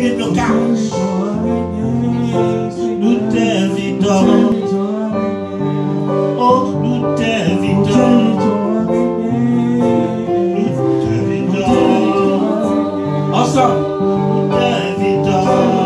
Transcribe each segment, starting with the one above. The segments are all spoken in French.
les blocages. Nous t'invitons. Oh, nous t'invitons. Nous t'invitons. Ensemble. Nous t'invitons.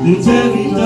Nous t'invitons.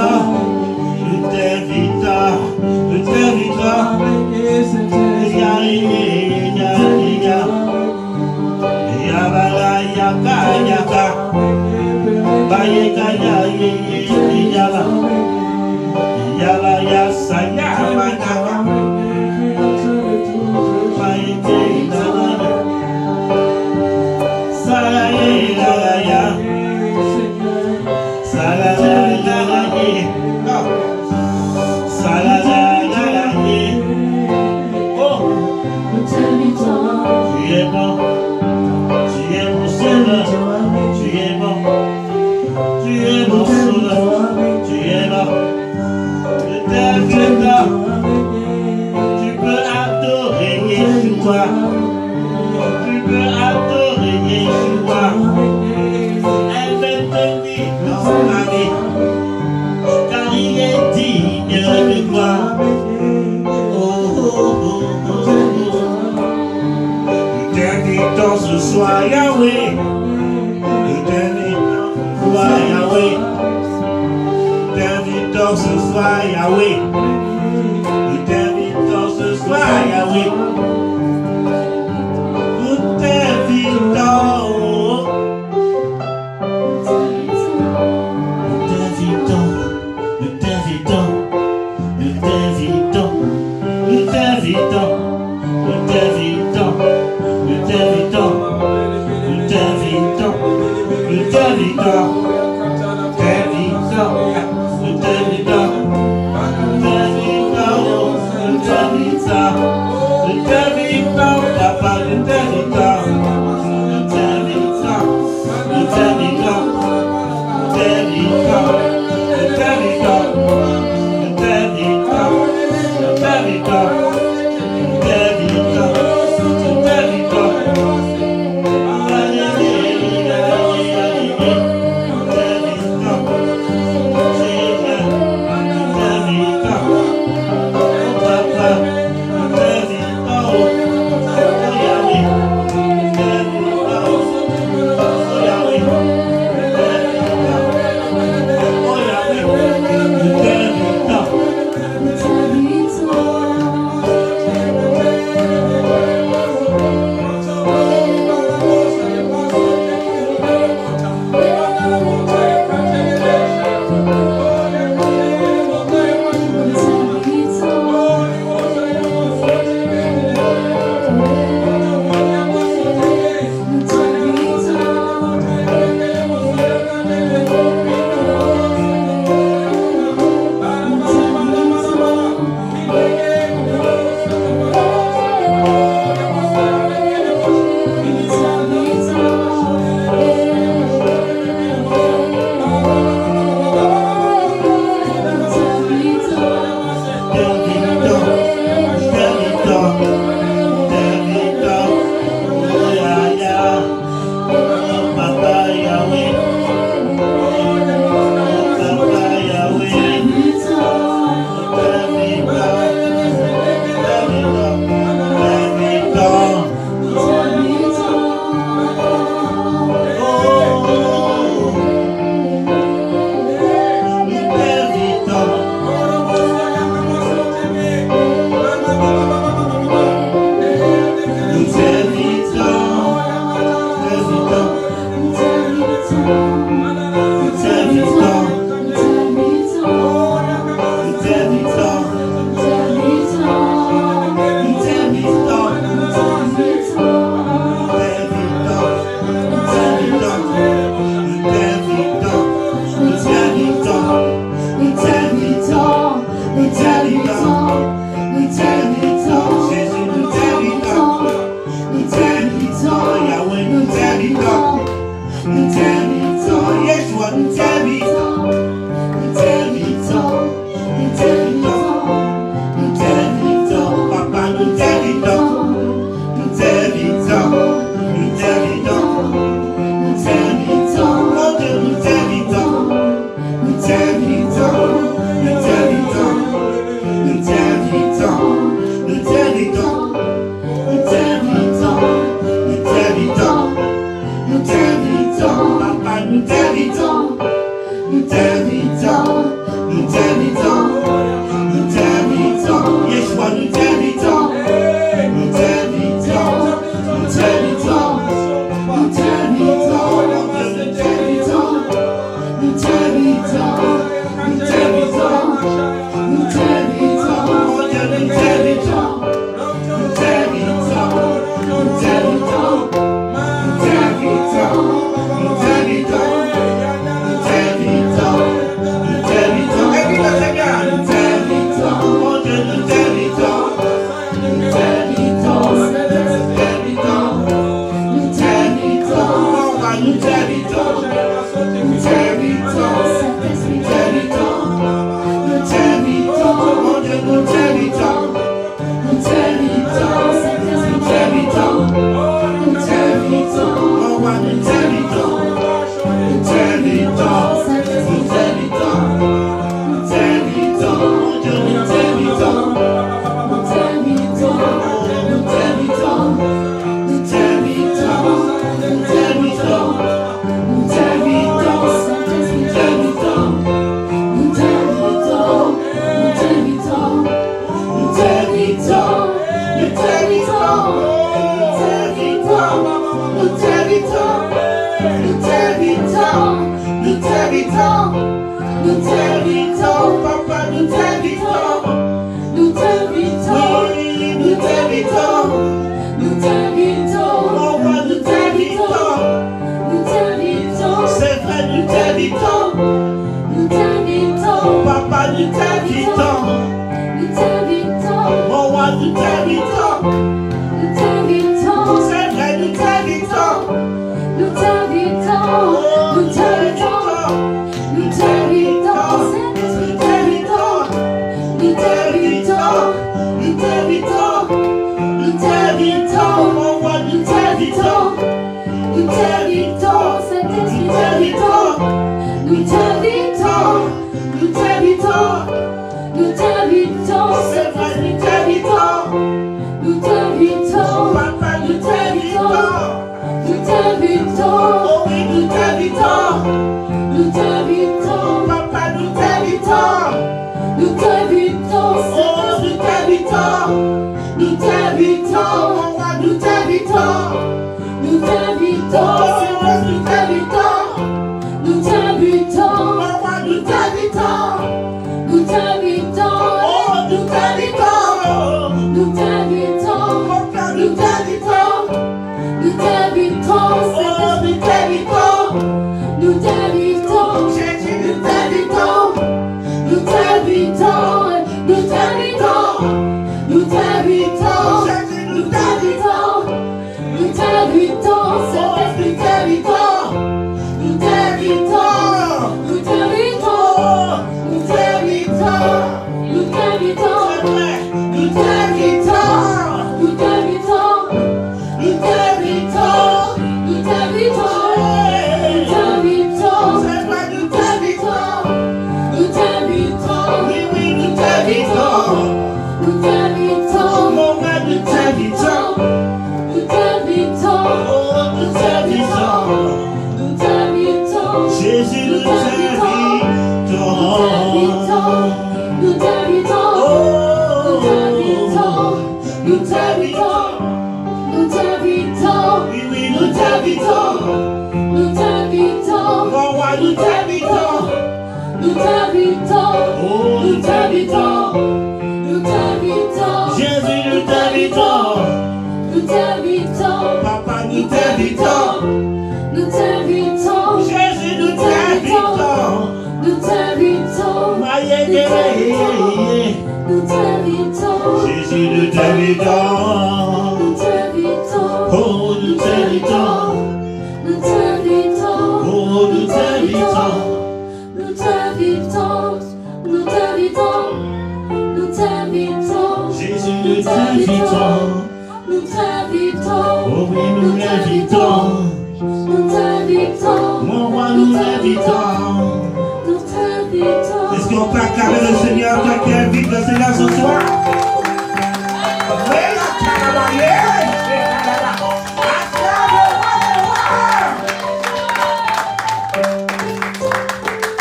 Est-ce qu'on peut acclamer le Seigneur, toi qui invite le Seigneur ce soir?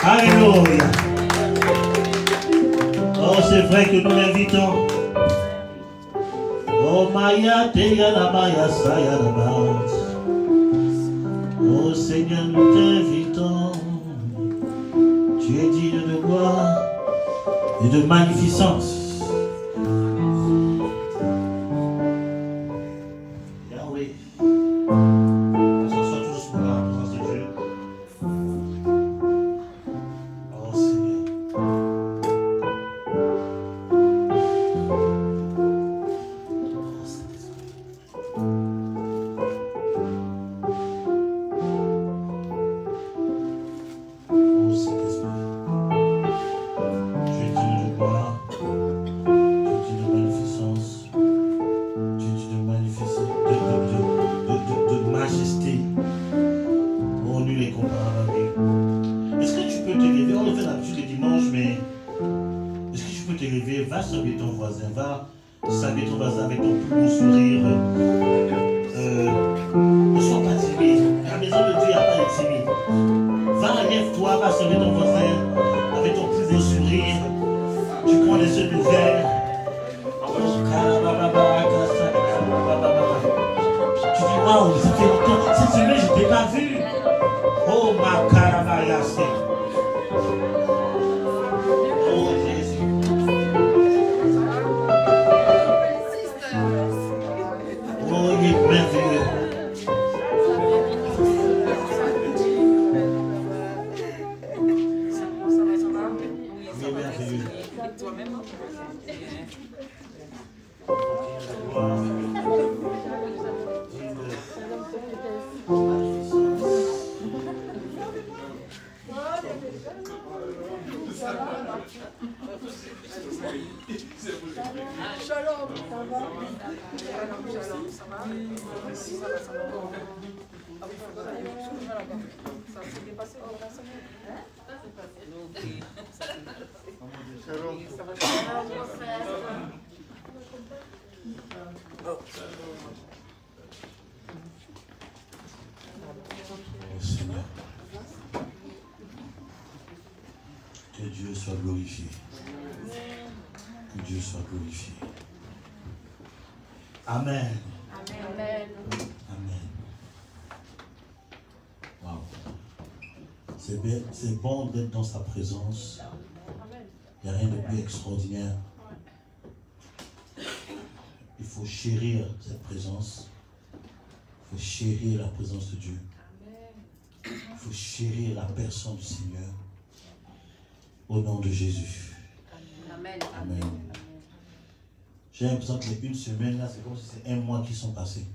Alléluia. Oh, c'est vrai que nous l'invitons. Oh, Maya, Teya, la Maya, Saya, la Maya. Oh, Seigneur, nous t'invitons. Tu es digne de gloire et de magnificence. Yahweh. On s'assoit tous pour la présence de Dieu. Oh Seigneur. Oh Saint-Esprit. Oh Saint-Esprit. Tu es digne de gloire. Tu es digne de magnificence. Tu es digne de majesté. Oh, nul est comparable à lui. Est-ce que tu peux te lever? On le fait d'habitude les dimanches, mais est-ce que tu peux te lever? Va saluer ton voisin. Va saluer ton voisin avec ton plus beau sourire. Ne sois pas timide. À la maison de Dieu, il n'y a pas de timide. Va, lève-toi, va saluer ton voisin avec ton plus beau sourire. Tu prends les yeux ouverts. Waouh, ça fait longtemps. Cette semaine, je ne t'ai pas vu. Oh, ma caravayase. Oh, Jésus. Oh, il est merveilleux. Il est merveilleux. Shalom, ça va? Ça s'est bien passé dans la semaine? Ça va Oh Seigneur, que Dieu soit glorifié. Que Dieu soit glorifié. Amen. Amen. Amen. Wow. C'est bon d'être dans sa présence. Il n'y a rien de plus extraordinaire. Il faut chérir cette présence. Il faut chérir la présence de Dieu. Il faut chérir la personne du Seigneur. Au nom de Jésus. Amen. Amen. J'ai l'impression que les une semaine là, c'est comme si c'est un mois qui sont passés.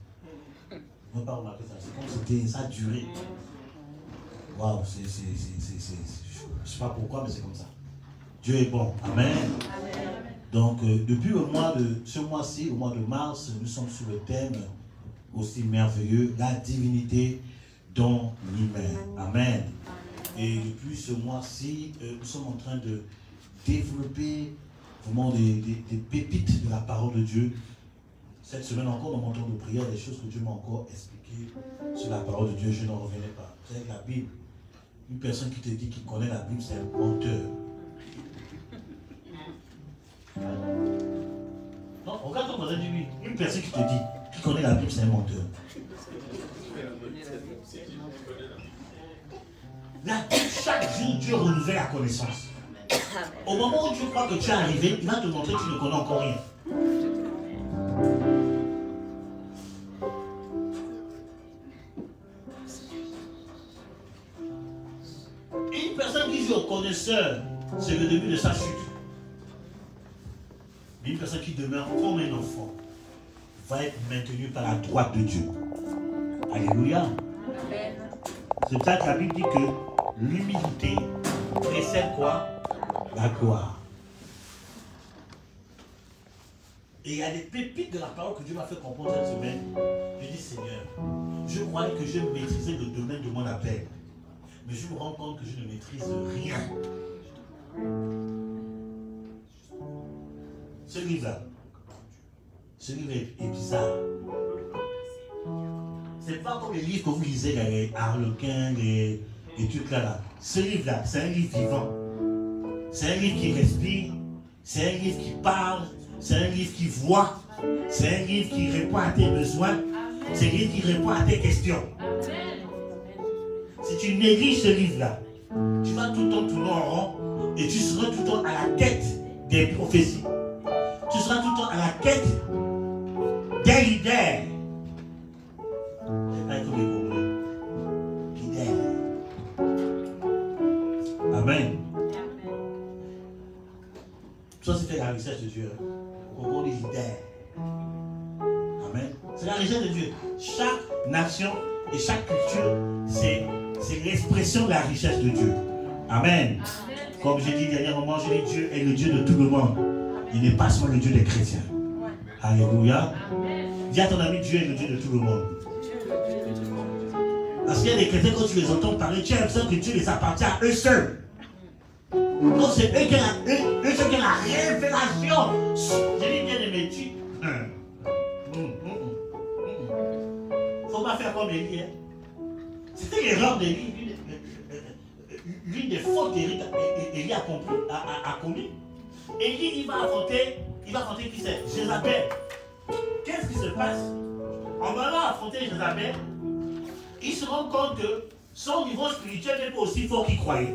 On ne pas remarquer ça. C'est comme si ça a duré. Waouh, je ne sais pas pourquoi, mais c'est comme ça. Dieu est bon. Amen. Amen. Donc, depuis ce mois-ci, au mois de mars, nous sommes sur le thème aussi merveilleux, la divinité dans l'humain. Amen. Et depuis ce mois-ci, nous sommes en train de développer vraiment des pépites de la parole de Dieu. Cette semaine encore, dans mon temps de prière, des choses que Dieu m'a encore expliquées sur la parole de Dieu, je n'en revenais pas. Vous savez que la Bible, une personne qui te dit qu'il connaît la Bible, c'est un menteur. Non, regarde ton voisin, dis-lui. Une personne qui te dit qu'il connaît la Bible, c'est un menteur. La Bible, chaque jour, Dieu renouvelle la connaissance. Au moment où tu crois que tu es arrivé, il va te montrer que tu ne connais encore rien. Une personne qui joue au connaisseur, c'est le début de sa chute. Mais une personne qui demeure comme un enfant va être maintenue par la droite de Dieu. Alléluia. C'est pour ça que la Bible dit que l'humilité précède quoi? La gloire. Et il y a des pépites de la parole que Dieu m'a fait comprendre cette semaine. Je dis, Seigneur, je croyais que je maîtrisais le domaine de mon appel. Mais je me rends compte que je ne maîtrise rien. Ce livre-là, ce livre est bizarre. C'est pas comme les livres que vous lisez, les Harlequins, les trucs là. Ce livre-là, c'est un livre vivant. C'est un livre qui respire. C'est un livre qui parle. C'est un livre qui voit. C'est un livre qui répond à tes besoins. C'est un livre qui répond à tes questions. Si tu négliges ce livre-là, tu vas tout le temps tourner en rond et tu seras tout le temps à la quête des prophéties. Tu seras tout le temps à la quête des leaders. C'est pas comme les Congolais. Leaders. Amen. Ça, c'était la richesse de Dieu. Au Congo, les leaders. Amen. C'est la richesse de Dieu. Chaque nation et chaque culture, c'est l'expression de la richesse de Dieu. Amen. Comme j'ai dit dernièrement, j'ai dit Dieu est le Dieu de tout le monde. Il n'est pas seulement le Dieu des chrétiens. Alléluia. Dis à ton ami, Dieu est le Dieu de tout le monde. Parce qu'il y a des chrétiens, quand tu les entends parler, tu as l'impression que Dieu les appartient à eux seuls. Donc c'est eux qui ont la révélation. J'ai dit bien aimé, tu. Faut pas faire comme Élie. C'était l'erreur d'Élie. L'une des fautes qu'Élie a commis. Élie, il va affronter qui c'est? Jézabel. Qu'est-ce qui se passe? en allant affronter Jézabel, il se rend compte que son niveau spirituel n'est pas aussi fort qu'il croyait.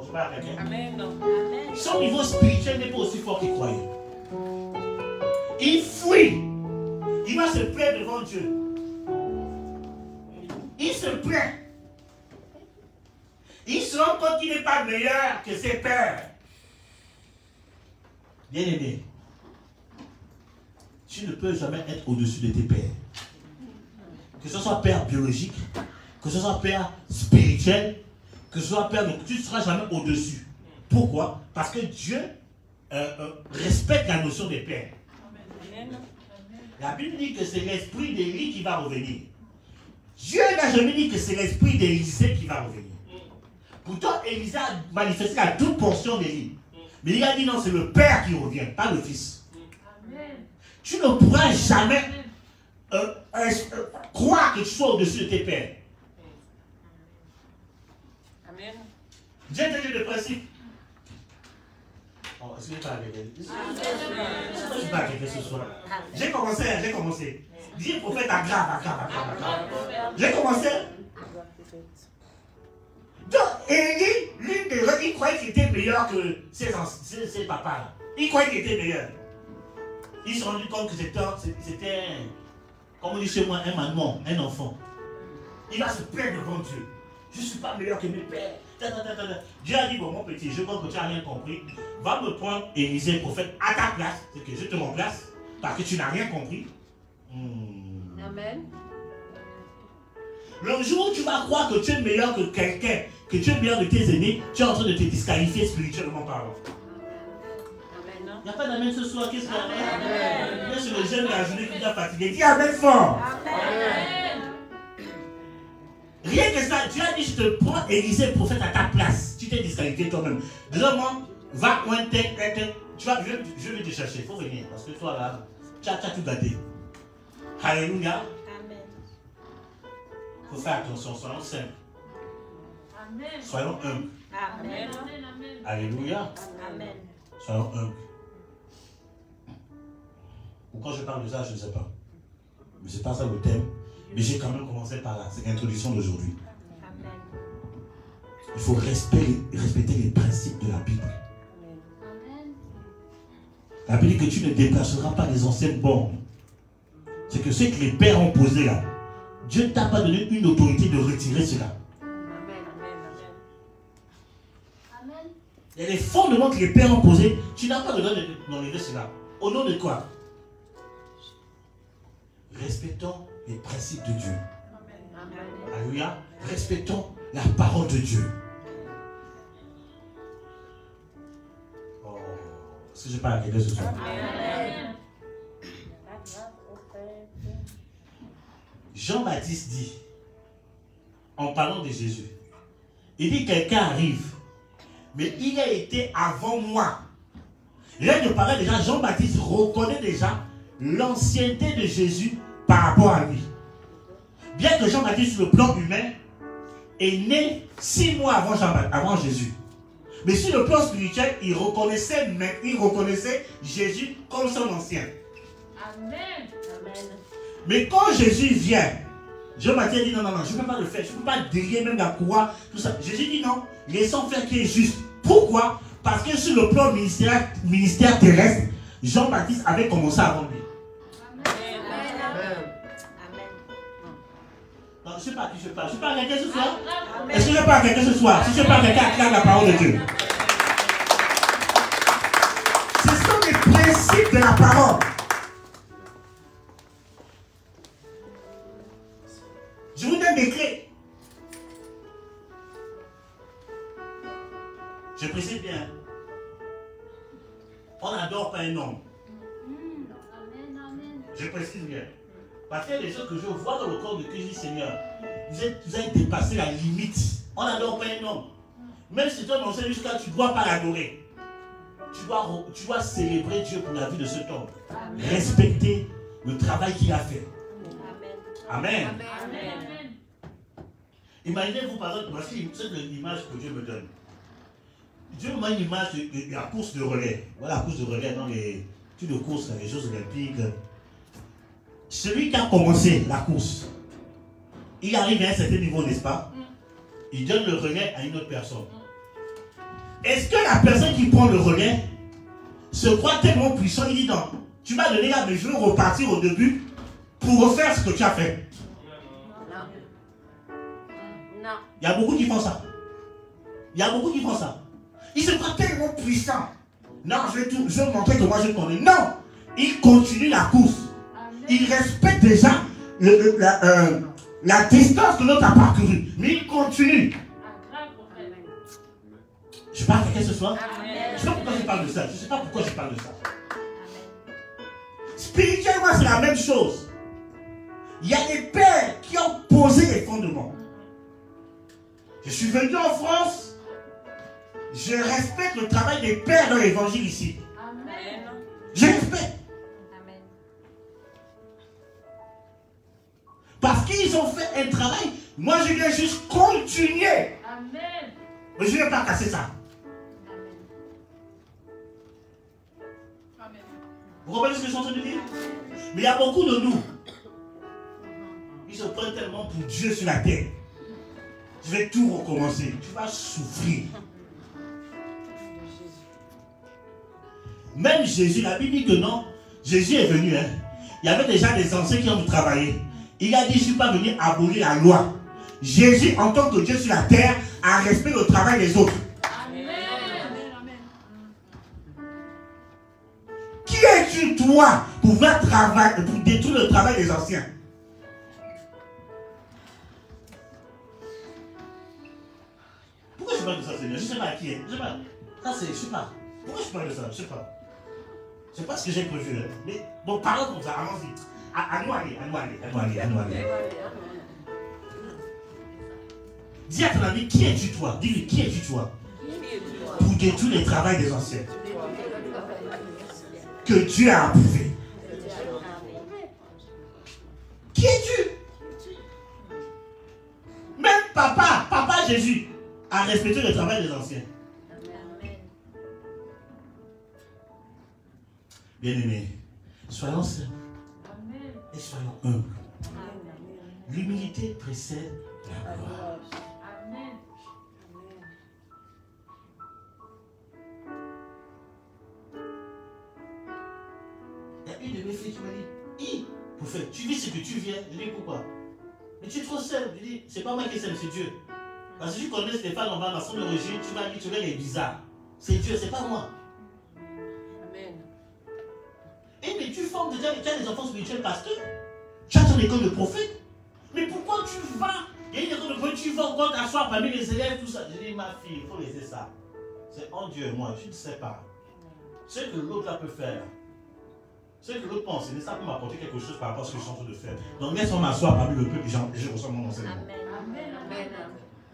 Je vais arrêter. Amen. Son niveau spirituel n'est pas aussi fort qu'il croyait. Il fuit. Il va se plaindre devant Dieu. Il se plaint. Il se rend compte qu'il n'est pas meilleur que ses pères. Bien-aimé, tu ne peux jamais être au-dessus de tes pères. Que ce soit père biologique, que ce soit père spirituel, que ce soit père, donc tu ne seras jamais au-dessus. Pourquoi? Parce que Dieu respecte la notion des pères. La Bible dit que c'est l'esprit d'Élie qui va revenir. Dieu n'a jamais dit que c'est l'esprit d'Élisée qui va revenir. Pourtant, Élisée a manifesté la toute portion d'Élie. Mais il a dit non, c'est le Père qui revient, pas le Fils. Tu ne pourras jamais croire que tu sois au-dessus de tes pères. Amen. Dieu est un Dieu de principe. Oh, est-ce que je parle avec elle? Est-ce que je parle avec elle ce soir? J'ai commencé. Dis prophète aggrave. J'ai commencé. Donc, Élie, l'une des gens, il croyait qu'il était meilleur que ses papas. Là. Il croyait qu'il était meilleur. Il s'est rendu compte que c'était, comme on dit chez moi, un maman, un enfant. Il va se plaindre devant Dieu. Je ne suis pas meilleur que mes pères. Dieu a dit, bon, mon petit, je vois que tu n'as rien compris. Va me prendre Élisée, prophète, à ta place. C'est que je te remplace parce que tu n'as rien compris. Amen. Le jour où tu vas croire que tu es meilleur que quelqu'un, que tu es meilleur de tes aînés, tu es en train de te disqualifier spirituellement parlant. Il n'y a pas d'amen ce soir. Qu'est-ce qu'il y a? Amen. C'est le jeune de la journée qui t'a fatigué. Dis amen fort. Amen. Rien que ça, tu as dit, je te prends Élisée, prophète, à ta place. Tu t'es disqualifié toi-même. Deuxièmement, va un tel. Tu vois, je vais te chercher. Il faut venir. Parce que toi là, tu as tout gâté. Alléluia. Il faut faire attention, soyons simples. Amen. Soyons humbles. Amen. Alléluia. Amen. Soyons humbles. Pourquoi je parle de ça, je ne sais pas. Mais ce n'est pas ça le thème. Mais j'ai quand même commencé par là. C'est l'introduction d'aujourd'hui. Il faut respecter les principes de la Bible. Amen. La Bible dit que tu ne déplaceras pas les anciennes bornes. C'est que ce que les pères ont posé là, Dieu ne t'a pas donné une autorité de retirer cela. Amen. Il y a des fondements que les pères ont posés, tu n'as pas le droit d'enlever cela. Au nom de quoi? Respectons les principes de Dieu. Amen. Alléluia. Respectons la parole de Dieu. Oh, est-ce que je parle à quelqu'un ce soir? Amen. Jean-Baptiste dit, en parlant de Jésus, il dit quelqu'un arrive, mais il a été avant moi. Là, il paraît déjà, Jean-Baptiste reconnaît déjà l'ancienneté de Jésus par rapport à lui. Bien que Jean-Baptiste, sur le plan humain, est né 6 mois avant Jésus. Mais sur le plan spirituel, il reconnaissait Jésus comme son ancien. Amen. Amen. Mais quand Jésus vient, Jean-Baptiste dit non, je ne peux pas le faire, je ne peux pas délier même la croix, tout ça. Jésus dit non, laissons faire qui est juste. Pourquoi? Parce que sur le plan ministère terrestre, Jean-Baptiste avait commencé avant lui. Non, je ne sais pas à qui je parle. Je parle à quelqu'un ce soir? Est-ce que je parle à quelqu'un ce soir? Si je parle à quelqu'un, acclame la parole de Dieu. Ce sont les principes de la parole. Je vous donne des clés. Je précise bien. On n'adore pas un homme. Je précise bien. Parce qu'il y a des choses que je vois dans le corps de Christ, Seigneur. Vous avez dépassé la limite. On n'adore pas un homme. Même si toi, mon Seigneur, jusqu'à tu ne dois pas l'adorer. Tu dois célébrer Dieu pour la vie de cet homme. Amen. Respecter le travail qu'il a fait. Amen. Amen. Amen. Imaginez-vous par exemple, voici l'image que Dieu me donne. Dieu m'a une image de la course de relais. Voilà la course de relais dans les trucs de course, les Jeux Olympiques. celui qui a commencé la course, il arrive à un certain niveau, n'est-ce pas? Il donne le relais à une autre personne. Est-ce que la personne qui prend le relais se croit tellement puissant, il dit non, tu m'as donné là, mais je veux repartir au début pour refaire ce que tu as fait? Non. Il y a beaucoup qui font ça. Il y a beaucoup qui font ça. Ils se croient tellement puissants. Non, je vais montrer que moi je connais. Non, ils continuent la course. Amen. Ils respectent déjà la distance que l'autre a parcourue. Mais ils continuent. Un grand prophète. Je parle à quelqu'un ce soir. Amen. Je ne sais pas pourquoi je parle de ça. Je ne sais pas pourquoi je parle de ça. Spirituellement, c'est la même chose. Il y a des pères qui ont posé les fondements. Je suis venu en France. Je respecte le travail des pères dans l'évangile ici. Amen. Je respecte. Amen. Parce qu'ils ont fait un travail. Moi, je viens juste continuer. Amen. Mais je ne vais pas casser ça. Amen. Vous comprenez ce que je suis en train de dire? Mais il y a beaucoup de nous. Ils se prennent tellement pour Dieu sur la terre. Je vais tout recommencer. Tu vas souffrir. Même Jésus, la Bible dit que non. Jésus est venu. Hein. Il y avait déjà des anciens qui ont travaillé. Il a dit, je ne suis pas venu abolir la loi. Jésus, en tant que Dieu sur la terre, a respecté le travail des autres. Amen. Qui es-tu, toi, pour détruire le travail des anciens? Pourquoi je parle de ça, Seigneur? Je ne sais pas à qui est. Je ne sais pas. Ça, c'est, je ne sais pas. Pourquoi je parle de ça? Je ne sais pas. Je ne sais pas ce que j'ai prévu. Hein. Mais bon, parlons comme ça, allons-y. À nous aller. Dis à ton ami, qui es-tu, toi? Dis-lui, qui es-tu, toi? Pour détruire le travail des anciens. Que Dieu a approuvé. Qui es-tu? Même papa Jésus a respecté le travail des anciens. Bien-aimés, soyons simples et soyons humbles. L'humilité précède la gloire. Amen. Il y a une de mes filles qui m'a dit, prophète, tu vis ce que tu viens. Je dis, pourquoi? Mais tu es trop simple. Je dis, c'est pas moi qui sais, c'est Dieu. Parce que si tu connais Stéphane, on va dans son origine, tu vas dire, tu es bizarre. C'est Dieu, c'est pas moi. Amen. Et mais tu formes déjà des enfants spirituels parce que tu as ton école de prophète. Mais pourquoi tu vas? Il y a une école de prophète, tu vas encore t'asseoir parmi les élèves, tout ça. Je dis, ma fille, il faut laisser ça. C'est en Dieu et moi, je ne sais pas. Ce que l'autre là peut faire, ce que l'autre pense, ça peut m'apporter quelque chose par rapport à ce que je suis en train de faire. Donc laisse-moi m'asseoir parmi le peuple et je reçois mon enseignement. Amen.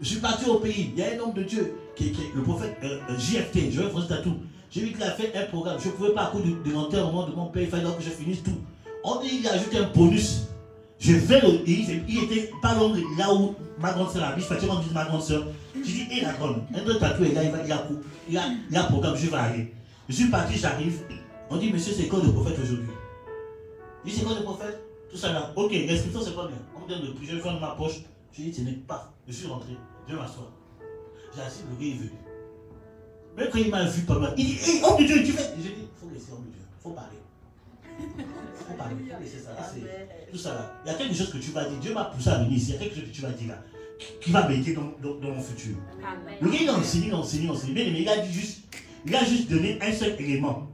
Je suis parti au pays, il y a un homme de Dieu, le prophète JFT, je vais faire tout. J'ai vu qu'il a fait un programme, je ne pouvais pas à cause de l'enterrement de mon père, il fallait que je finisse tout. On dit qu'il a ajouté un bonus. Je vais il était pas loin de là où ma grande soeur habite, pratiquement dit ma grande soeur. Je dis, hé la grande, un autre tatou est là, il a un programme, je vais aller. Je suis parti, j'arrive. On dit, monsieur, c'est quoi le prophète aujourd'hui? Je dis, c'est quoi le prophète? Tout ça là. Ok, l'inscription c'est pas bien. On me donne le prix, je vais faire de ma poche. Je dis, ce n'est pas. Je suis rentré, je vais m'asseoir. J'ai assis, le gars est venu. Même quand il m'a vu pas mal, il dit, hé, homme de Dieu, tu fais. J'ai dit, il faut laisser homme de Dieu, il faut parler. Il faut parler, il faut laisser ça. C'est tout ça là. Il y a quelque chose que tu vas dire. Dieu m'a poussé à venir ici. Il y a quelque chose que tu vas dire là. Qui va m'aider dans mon futur. Amen. Le gars il a enseigné. Bien aimé, il a juste donné un seul élément.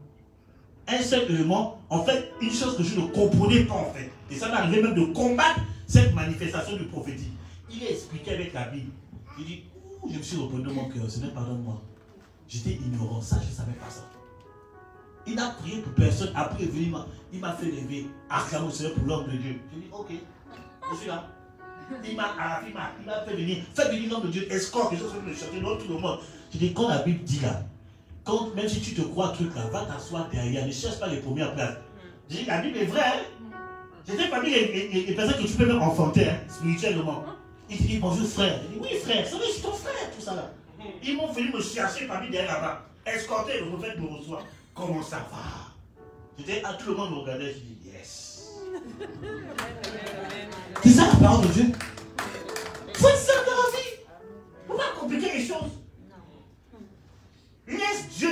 Un seul élément, en fait, une chose que je ne comprenais pas en fait. Et ça m'arrivait même de combattre cette manifestation du prophétique. Il a expliqué avec la Bible. Il dit, je me suis reconnu dans mon cœur, Seigneur, pardonne-moi. J'étais ignorant, ça, je ne savais pas ça. Il n'a prié pour personne. Après, il m'a fait lever, acclamer au Seigneur pour l'homme de Dieu. J'ai dit, ok, je suis là. Il m'a fait venir l'homme de Dieu, escorte, les autres le chanter, tout le monde. J'ai dit, quand la Bible dit là, même si tu te crois truc là, va t'asseoir derrière, ne cherche pas les premières places. J'ai dit, la Bible est vraie, hein. J'étais parmi les personnes que tu peux même enfanter, hein, spirituellement. Il dit, bonjour frère. J'ai dit, oui frère, c'est vrai, je suis ton frère, tout ça là. Ils m'ont venu me chercher parmi derrière là-bas, escorter, le prophète me reçoit. Comment ça va? J'étais à tout le monde me regardait, je dis, yes. ça la parole de Dieu. Il faut être simple dans la vie. Il ne faut pas compliquer les choses. Laisse Dieu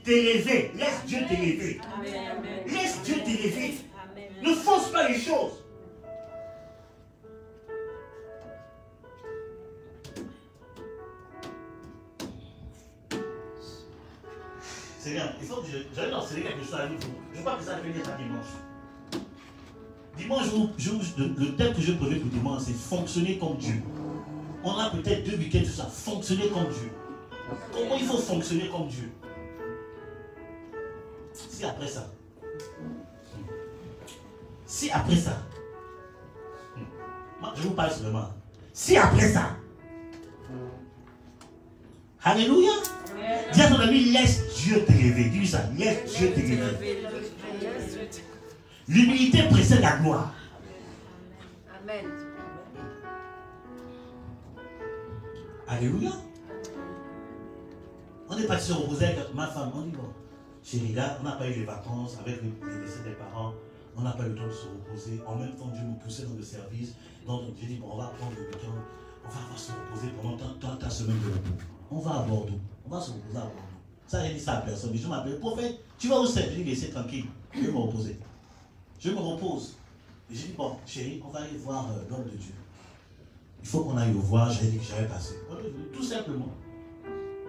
t'élever. Laisse Dieu t'élever. Laisse Dieu t'élever. Ne force pas les choses. Seigneur, il faut que j'allais enseigner quelque chose à vous. Je crois que ça va venir à dimanche. Dimanche, le thème que je prévois pour dimanche, c'est fonctionner comme Dieu. On a peut-être 2 week-ends sur ça. Fonctionner comme Dieu. Comment il faut fonctionner comme Dieu? Si après ça. Si après ça. Moi, je vous parle seulement. Si après ça. Alléluia. Dis à ton ami, laisse Dieu t'élever. Dis ça, laisse Dieu t'élever. L'humilité précède la gloire. Amen. Alléluia. On est parti se reposer avec ma femme. On dit bon, chérie, là, on n'a pas eu les vacances avec les décès des parents. On n'a pas eu le temps de se reposer. En même temps, Dieu nous poussait dans le service. Donc, j'ai dit, bon, on va prendre le week-end. On va se reposer pendant ta semaine de repos. On va à Bordeaux. On va se reposer à Bordeaux. Ça, j'ai dit ça à personne. Je m'appelle, prophète, tu vas où c'est? Je dis, laissez tranquille. Je vais me reposer. Je me repose. Et j'ai dit, bon, chérie, on va aller voir l'homme de Dieu. Il faut qu'on aille le voir. J'avais dit que j'avais passé. On est venu, tout simplement.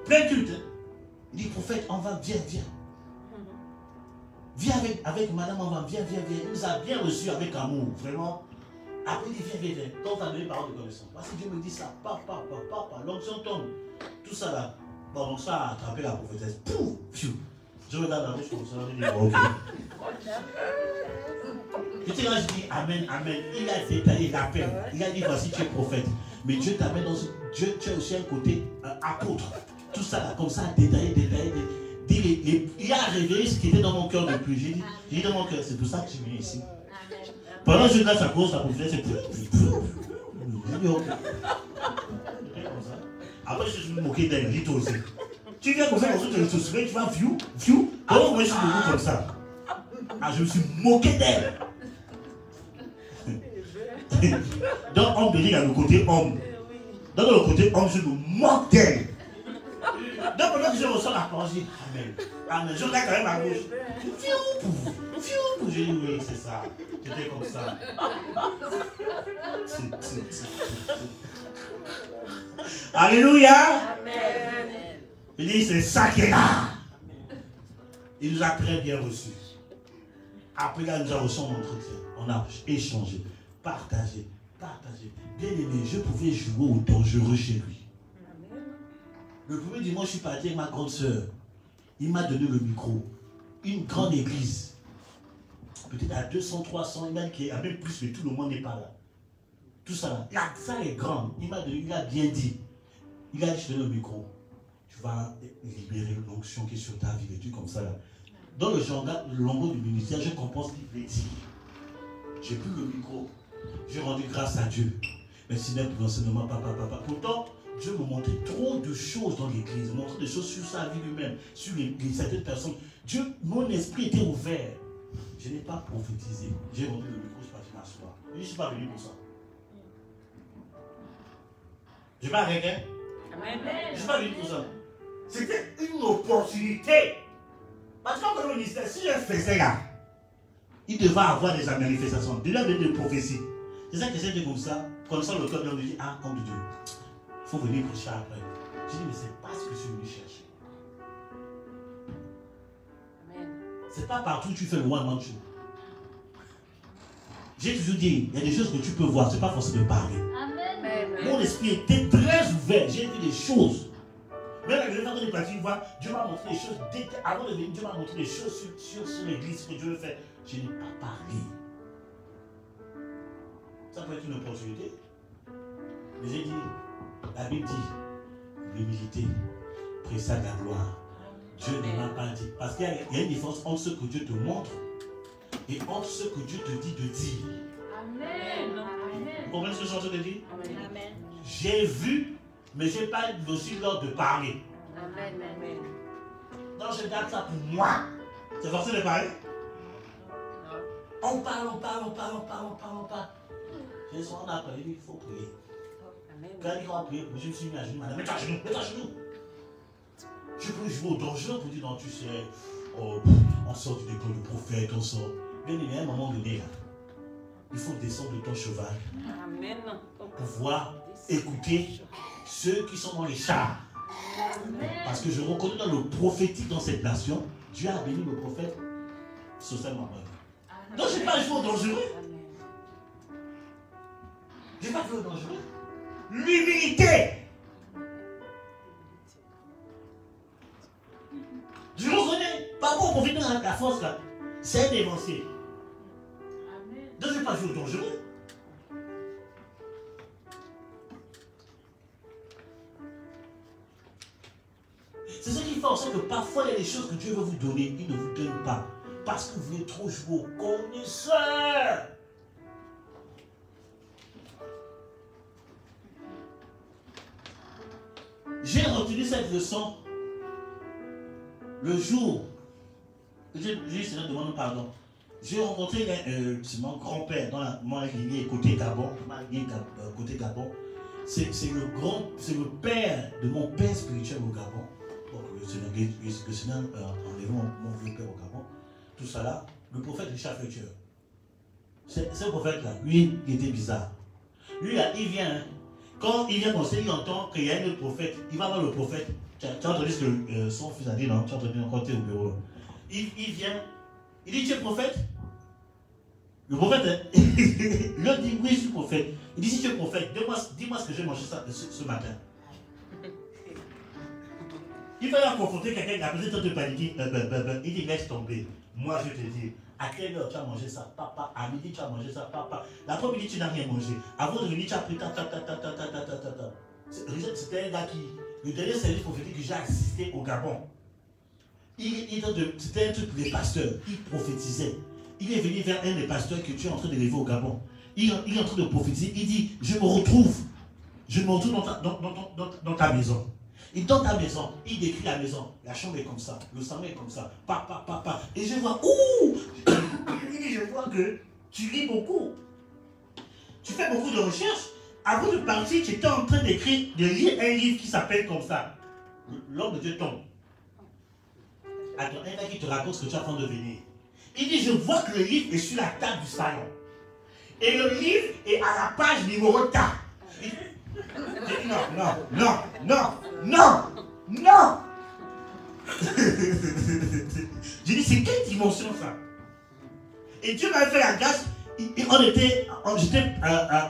Plein culte. Hein? Il dit, prophète, on va, viens. Viens avec madame, on va, viens. Il nous a bien reçus avec amour, vraiment. Après, il dit, viens. Donc, on a donné parole de connaissance. Parce que Dieu me dit ça, papa, l'onction tombe. Tout ça là. Bon, donc ça a attrapé la prophétesse. Pouf, pfiou. Je regarde la bouche comme ça, je dis, bon, ok. Et là, je dis, amen. Il a détaillé l'appel. Il a dit, voici, tu es prophète. Mais Dieu t'amène dans ce. Dieu, tu as aussi un côté apôtre. Tout ça là, comme ça, détaillé. Il a révélé ce qui était dans mon cœur depuis. J'ai dit dans mon cœur, c'est pour ça que tu viens ici. Pendant que je regarde sa cause, la prophétesse, c'est j'ai dit, ok. Après, je me moquais d'elle, dit toi aussi. Tu viens comme ça, ensuite tu te souviens, tu vas view. Comment moi je suis debout comme ça? Ah, je me suis moqué d'elle. Dans homme, il y a le côté homme. Dans le côté homme, je me moque d'elle. Donc pendant que je ressens la parole, je dis amen. Je regarde quand même à gauche. J'ai dit oui, c'est ça. J'étais comme ça. Alléluia. Amen. Il dit c'est ça qui est là. Il nous a très bien reçus. Après là, nous avons reçu un entretien. On a échangé, partagé. Bien aimé, je pouvais jouer au dangereux chez lui. Le premier dimanche, je suis parti avec ma grande soeur. Il m'a donné le micro. Une grande église. Peut-être à 200, 300, il m'a dit qu'il y a même plus, mais tout le monde n'est pas là. Tout ça là. La salle est grande. Il a bien dit. Il a dit, je te donne le micro. Tu vas libérer l'onction qui est sur ta vie, des trucs comme ça là. Dans le longo du ministère, je comprends ce qu'il voulait dire. J'ai pris le micro. J'ai rendu grâce à Dieu. Merci pour l'enseignement, papa. Pourtant, Dieu me montrait trop de choses dans l'église. Il me montrait des choses sur sa vie lui-même, sur certaines personnes. Mon esprit était ouvert. Je n'ai pas prophétisé. J'ai rendu le micro, je suis parti m'asseoir. Je ne suis pas venu pour ça. Je ne vais pas arrêter. Je ne suis pas venu pour ça. C'était une opportunité. Parce que dans le ministère, si je faisais là, il devait avoir des manifestations. Il devait avoir des prophéties. C'est ça que j'ai dit comme ça. Comme ça, le cœur me dit, ah, homme de Dieu, il faut venir prêcher après. J'ai dit, mais c'est pas ce que je suis venu chercher. C'est pas partout que tu fais le one-man show. J'ai toujours dit, il y a des choses que tu peux voir, c'est pas forcément de parler. Amen. Mon esprit était très ouvert, j'ai vu des choses. Même la dernière fois qu'on est parti voir, Dieu m'a montré des choses. Avant de venir, Dieu m'a montré des choses sur l'église que Dieu veut faire. Je n'ai pas parlé. Ça peut être une opportunité. Mais j'ai dit, la Bible dit, l'humilité précède la gloire. Dieu ne m'a pas dit. Parce qu'il y a une différence entre ce que Dieu te montre et entre ce que Dieu te dit de dire. Amen. Vous comprenez ce que je suis en train de dire? Amen. J'ai vu, mais je n'ai pas aussi l'ordre de parler. Amen. Donc je garde ça pour moi. C'est forcé de parler? On parle. J'ai souvent appelé, il faut prier. Quand il faut prier, je me suis mis à genoux, madame, mets-toi à genoux. Je peux jouer au dangereux pour dire, non, tu sais, on sort du école de prophète, on sort. Bien aimé, à un moment donné, là, il faut descendre de ton cheval. Amen. Pour pouvoir écouter ceux qui sont dans les chars. Parce que je reconnais dans le prophétique dans cette nation, Dieu a béni le prophète socialement. Donc je n'ai pas joué au dangereux. Je n'ai pas joué au dangereux. L'humilité. Je reconnais. Pas bon, profiter de la force là. C'est un dévancier. Donc je n'ai pas joué au dangereux. C'est ce qui fait en sorte que parfois il y a des choses que Dieu veut vous donner, il ne vous donne pas. Parce que vous voulez trop jouer au connaisseur. J'ai retenu cette leçon le jour où j'ai demandé pardon. J'ai rencontré mon grand-père dans ma lignée côté Gabon. Côté Gabon. C'est le père de mon père spirituel au Gabon. Donc, le Seigneur a enlevé mon vieux père au Gabon. Tout ça là, le prophète Richard Fletcher. Ce prophète-là, lui, il était bizarre. Lui, là, il vient, hein. Quand il vient conseiller, il entend qu'il y a un autre prophète. Il va voir le prophète. Tu as entendu ce que son fils a dit, non? Tu as entendu quand tu es au bureau. Il vient, il dit, tu es prophète? Le prophète, il lui dit, oui, je suis prophète. Il dit, si tu es prophète, dis-moi ce que j'ai mangé ce matin. Il fallait confronter quelqu'un qui a peut-être de paniquer. Il dit, laisse tomber. Moi, je te dis, à quelle heure tu as mangé ça, papa? À midi, tu as mangé ça, papa. L'après-midi, tu n'as rien mangé. Avant de venir, tu as pris ta. C'était un gars qui, le dernier service prophétique que j'ai assisté au Gabon, c'était un truc pour les pasteurs. Il prophétisait. Il est venu vers un des pasteurs que tu es en train d'élever au Gabon. Il est en train de prophétiser. Il dit, je me retrouve dans ta maison. Et dans ta maison, il décrit la maison. La chambre est comme ça, le salon est comme ça. Papa. Et je vois, il dit, je vois que tu lis beaucoup. Tu fais beaucoup de recherches. Avant de partir, tu étais en train de lire un livre qui s'appelle comme ça. L'homme de Dieu tombe. Attends, un gars qui te raconte ce que tu es en train de venir. Il dit, je vois que le livre est sur la table du salon. Et le livre est à la page numéro 4. Non. J'ai dit, c'est quelle dimension ça? Et Dieu m'avait fait la grâce. J'étais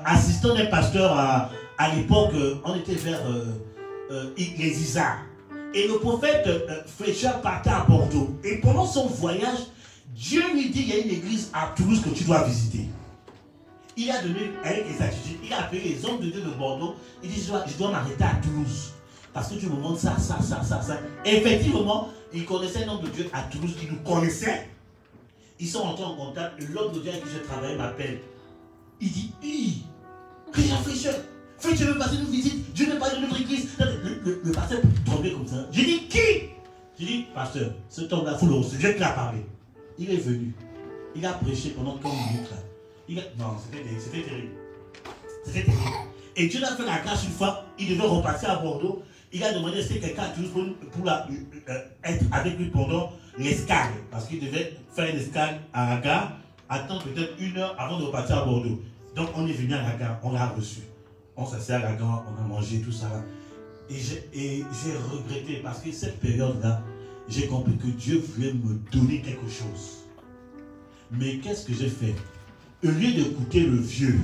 assistant d'un pasteur à l'époque, on était vers les Isards. Et le prophète Fletcher partait à Bordeaux. Et pendant son voyage, Dieu lui dit, il y a une église à Toulouse que tu dois visiter. Il a donné avec les attitudes, il a appelé les hommes de Dieu de Bordeaux. Il dit, je dois m'arrêter à Toulouse. Parce que tu me montres ça. Et effectivement, il connaissait un homme de Dieu à Toulouse qui nous connaissait. Ils sont entrés en contact. L'homme de Dieu avec qui je travaille m'appelle. Il dit, Richard Fletcher, tu veux passer une visite? Dieu n'est pas de notre église. Le pasteur tremblait comme ça. J'ai dit, qui? J'ai dit, pasteur, cet homme-là, il faut le recevoir. Dieu qui a parlé. Il est venu. Il a prêché pendant 15 minutes là. Non, c'était terrible. C'était terrible. Et Dieu a fait la grâce une fois, il devait repasser à Bordeaux. Il a demandé si quelqu'un à Toulouse pour être avec lui pendant l'escale. Parce qu'il devait faire une escale à la gare, attendre peut-être 1 heure avant de repartir à Bordeaux. Donc on est venu à la gare, on l'a reçu. On s'assied à la gare, on a mangé, tout ça. Et j'ai regretté parce que cette période-là, j'ai compris que Dieu voulait me donner quelque chose. Mais qu'est-ce que j'ai fait? Au lieu d'écouter le vieux,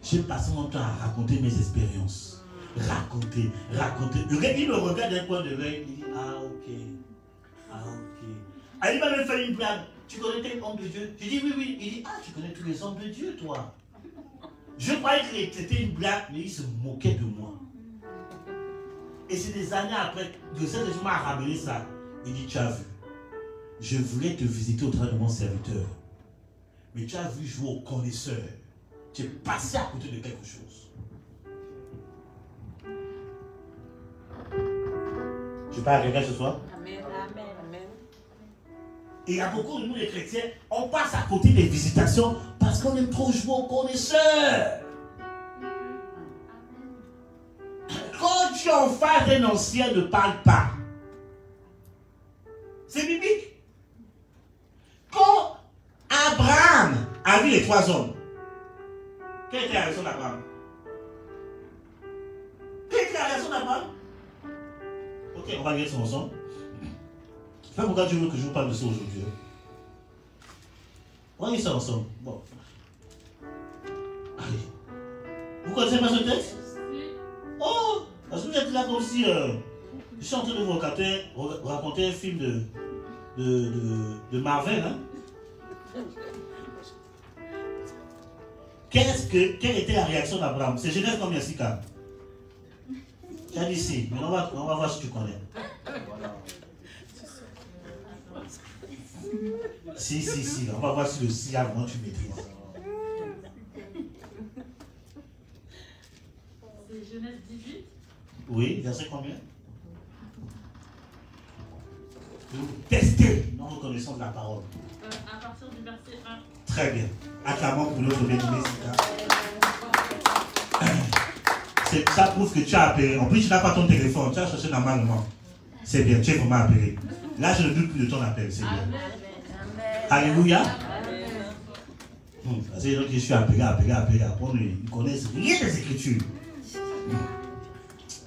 j'ai passé mon temps à raconter mes expériences. Raconter. Il me regarde d'un coin de l'œil, il dit, ok. Il m'a même fait une blague. Tu connais tes hommes de Dieu? J'ai dit, oui. Il dit, tu connais tous les hommes de Dieu, toi. Je croyais que c'était une blague, mais il se moquait de moi. Et c'est des années après que cette personne m'a ramené ça. Il dit, tu as vu, je voulais te visiter au travers de mon serviteur. Mais tu as vu jouer au connaisseur. Tu es passé à côté de quelque chose. Je parle à quelqu'un ce soir. Amen. Et il y a beaucoup de nous, les chrétiens, on passe à côté des visitations parce qu'on aime trop jouer aux connaisseurs. Quand tu es en face d'un ancien, ne parle pas. C'est biblique. Quand Abraham a vu les 3 hommes, quelle était la réaction d'Abraham? Quelle était la réaction d'Abraham? Ok, on va lire ça ensemble. Je sais pas pourquoi tu veux que je vous parle de ça aujourd'hui. On va lire ça ensemble. Bon. Allez. Vous connaissez pas ce texte? Oh! Parce que vous êtes là comme si je suis en train de vous raconter un film de Marvel. Hein? Quelle était la réaction d'Abraham? C'est Genèse combien, Sika? Tu as dit si. Mais on va voir si tu connais. Si. On va voir si le si avant tu maîtrises. C'est Genèse 18. Oui, verset combien? Tester nos reconnaissance de la parole. À partir du verset 1. Très bien. Acclamons pour notre bien-aimé. Ça prouve que tu as appelé. En plus, tu n'as pas ton téléphone. Tu as cherché normalement. C'est bien, tu es vraiment appelé. Là, je ne doute plus de ton appel. C'est bien. Amen. Alléluia. Amen. Parce que les gens qui sont appelés. Ils ne connaissent rien des Écritures.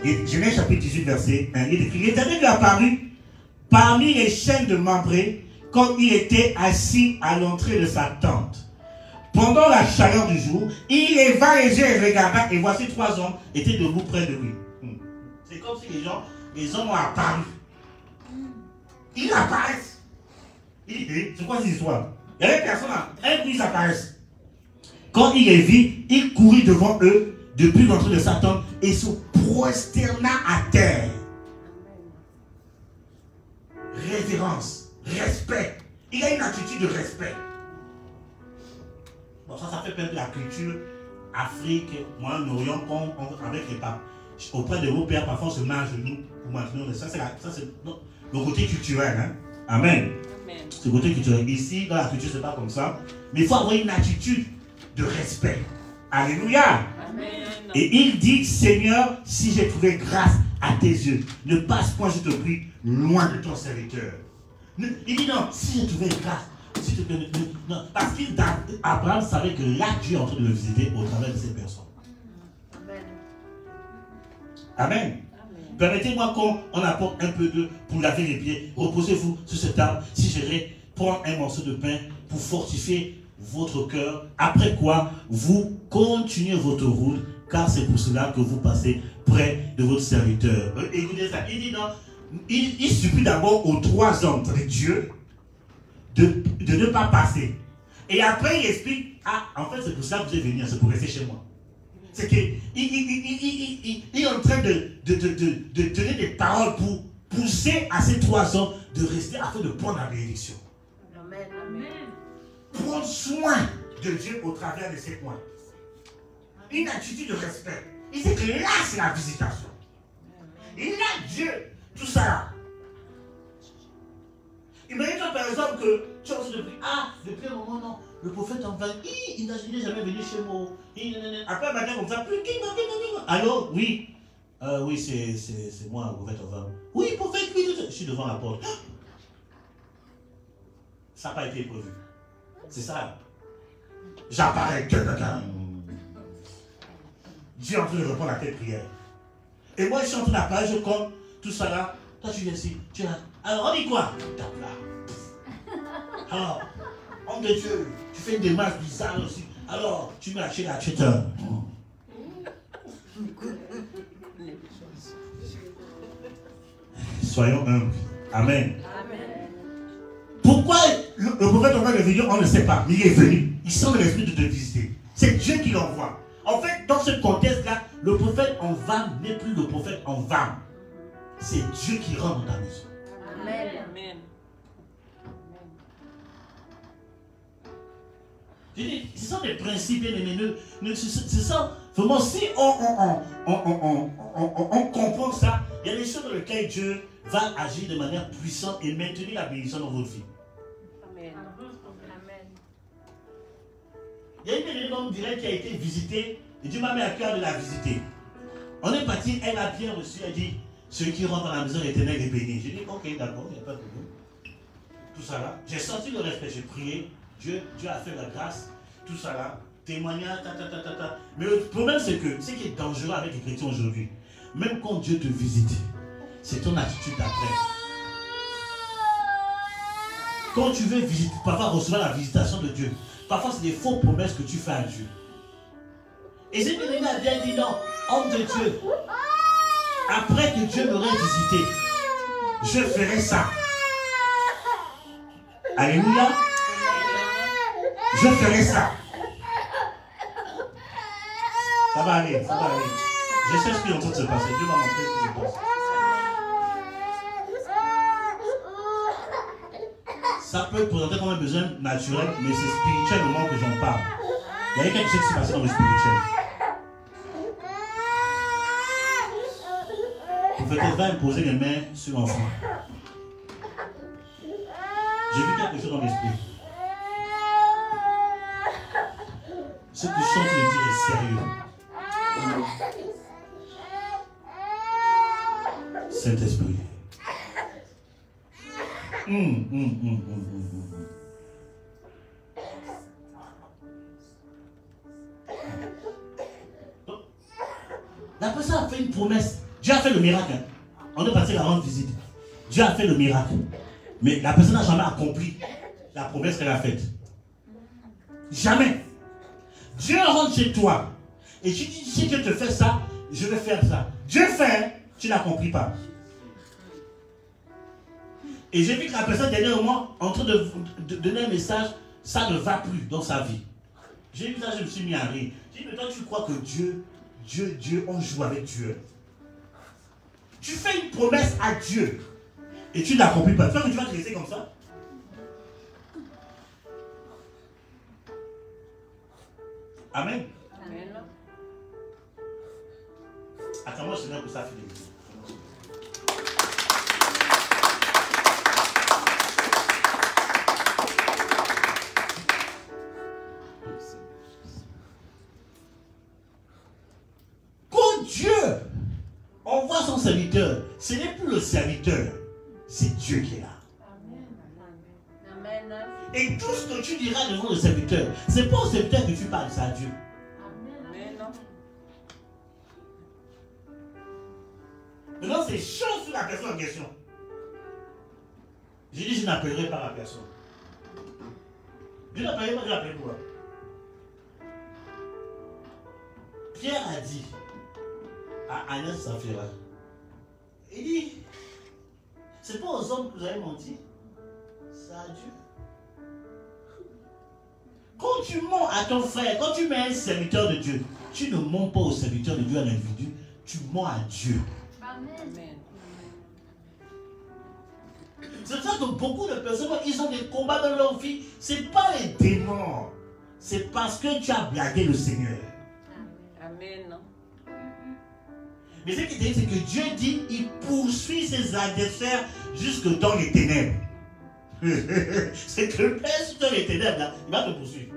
Et Genèse chapitre 18, verset 1. Il est écrit: l'Éternel lui apparut parmi les chaînes de Mambré, comme il était assis à l'entrée de sa tente. Pendant la chaleur du jour, il leva les yeux et regarda, et voici 3 hommes étaient debout près de lui. C'est comme si les hommes ont apparu. Ils apparaissent. C'est quoi cette histoire? Il y avait personne là. Un coup, ils apparaissent. Quand il les vit, il courut devant eux depuis l'entrée de sa tente et se prosterna à terre. Révérence, respect. Il a une attitude de respect. Bon, ça fait peur de la culture Afrique, Moyen-Orient, avec les papes. Auprès des Européens, parfois on se met à genoux pour maintenir ça. C'est le côté culturel. Hein? Amen. C'est le côté culturel. Ici, dans la culture, c'est pas comme ça. Mais il faut avoir une attitude de respect. Alléluia. Amen. Et il dit: Seigneur, si j'ai trouvé grâce à tes yeux, ne passe point, je te prie, loin de ton serviteur. Il dit non, si j'ai trouvé grâce, si te plaît, non, parce qu'Abraham savait que là, Dieu est en train de le visiter au travers de ces personnes. Amen. Amen. Permettez-moi qu'on apporte un peu d'eau pour laver les pieds. Reposez-vous sur cette table. Si j'irai prendre un morceau de pain pour fortifier votre cœur, après quoi vous continuez votre route, car c'est pour cela que vous passez près de votre serviteur. Écoutez ça, il dit non, il supplie d'abord aux 3 hommes de Dieu de ne pas passer. Et après il explique: ah, en fait c'est pour ça que vous êtes venu, c'est pour rester chez moi. C'est qu'il est en train de donner des paroles pour pousser à ces 3 hommes de rester afin de prendre la bénédiction. Amen. Amen. Prendre soin de Dieu au travers de ces points. Une attitude de respect. Il sait que là, c'est la visitation. Et là, Dieu, tout ça là. Imagine-toi par exemple que tu as envie de prier: ah, depuis un moment, non, le prophète en va, il n'est jamais venu chez moi. Après un matin comme ça, allô, oui. Oui, c'est moi, le prophète en va. Oui, prophète, oui, je suis devant la porte. Ça n'a pas été prévu. C'est ça. J'apparais. Dieu est en train de répondre à tes prières. Et moi, je suis en train d'apparaître, je compte tout ça là. Toi, tu viens ici. Tu es là. Alors, on dit quoi? Tape là. Alors, homme de Dieu, tu fais une démarche bizarre aussi. Alors, tu mets la chaîne à Twitter. Soyons humbles. Amen. Amen. Pourquoi le prophète envoie le venir, on ne sait pas. Mais il est venu. Il sent l'esprit de te visiter. C'est Dieu qui l'envoie. En fait, dans ce contexte-là, le prophète en vanne n'est plus le prophète en vanne. C'est Dieu qui rentre dans ta maison. Amen. Amen. Je dis, ce sont des principes, mais c'est ça. Vraiment, si on comprend ça, il y a des choses dans lesquelles Dieu va agir de manière puissante et maintenir la bénédiction dans votre vie. Il y a une maison, on dirait, qui a été visitée. Et Dieu m'a mis à cœur de la visiter. On est parti, elle a bien reçu, elle dit, celui qui rentre dans la maison éternelle est béni. J'ai dit, ok, d'accord, il n'y a pas de problème. Tout ça là. J'ai senti le respect, j'ai prié. Dieu a fait la grâce. Tout ça là. Témoignage, ta. Mais le problème, c'est que ce qui est dangereux avec les chrétiens aujourd'hui, même quand Dieu te visite, c'est ton attitude après. Quand tu veux visiter, parfois recevoir la visitation de Dieu, parfois c'est des fausses promesses que tu fais à Dieu. Et c'est que Dieu a bien dit non, homme de Dieu, après que Dieu m'aurait visité, je ferai ça. Alléluia. Je ferai ça. Ça va aller, ça va aller. Je sais ce qui est en train de se passer. Dieu m'a montré ce qui se passe. Ça peut être présenté comme un besoin naturel, mais c'est spirituellement que j'en parle. Il y a quelque chose qui s'est passé dans le spirituel. Le prophétesse va imposer les mains sur l'enfant. J'ai vu quelque chose dans l'esprit. Ce que je sens te dire est sérieux. Saint-Esprit. La personne a fait une promesse. Dieu a fait le miracle. On est parti à rendre visite. Dieu a fait le miracle. Mais la personne n'a jamais accompli la promesse qu'elle a faite. Jamais. Dieu rentre chez toi. Et tu dis, si Dieu te fait ça, je vais faire ça. Dieu fait, tu n'accomplis pas. Et j'ai vu que la personne dernièrement en train de donner un message, ça ne va plus dans sa vie. J'ai vu ça, je me suis mis à rire. J'ai dit, mais toi tu crois que Dieu, on joue avec Dieu. Tu fais une promesse à Dieu et tu ne l'accomplis pas. Tu vois que tu vas te laisser comme ça? Amen. Amen. Attends-moi, je vais pour ça finir. Quand Dieu envoie son serviteur, ce n'est plus le serviteur, c'est Dieu qui est là. Amen. Et tout ce que tu diras devant le serviteur, ce n'est pas au serviteur que tu parles, c'est à Dieu. Amen. Maintenant, c'est chaud sur la personne en question. J'ai dit, je n'appellerai pas la personne. Je n'appellerai pas, je l'appelle quoi? Pierre a dit à Agnès Saphira, il dit, c'est pas aux hommes que vous avez menti, c'est à Dieu. Quand tu mens à ton frère, quand tu mets un serviteur de Dieu, tu ne mens pas au serviteur de Dieu à l'individu, tu mens à Dieu. Amen. C'est pour ça que beaucoup de personnes, ils ont des combats dans leur vie. Ce n'est pas les démons. C'est parce que tu as blagué le Seigneur. Amen. Mais ce qui est dit, c'est que Dieu dit, il poursuit ses adversaires jusque dans les ténèbres. C'est que le Père, si tu es dans les ténèbres, là, il va te poursuivre.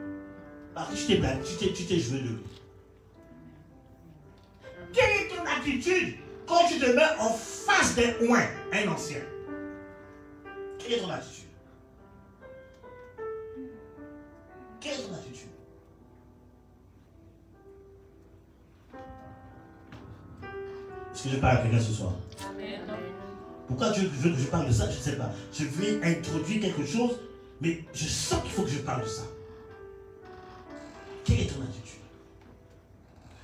Parce que tu t'es blagué, tu t'es joué de lui. Quelle est ton attitude quand tu te mets en face d'un ancien? Quelle est ton attitude? Quelle est ton attitude? Est-ce que je parle à quelqu'un ce soir? Amen. Pourquoi Dieu veut que je parle de ça? Je ne sais pas. Je vais introduire quelque chose, mais je sens qu'il faut que je parle de ça. Quelle est ton attitude?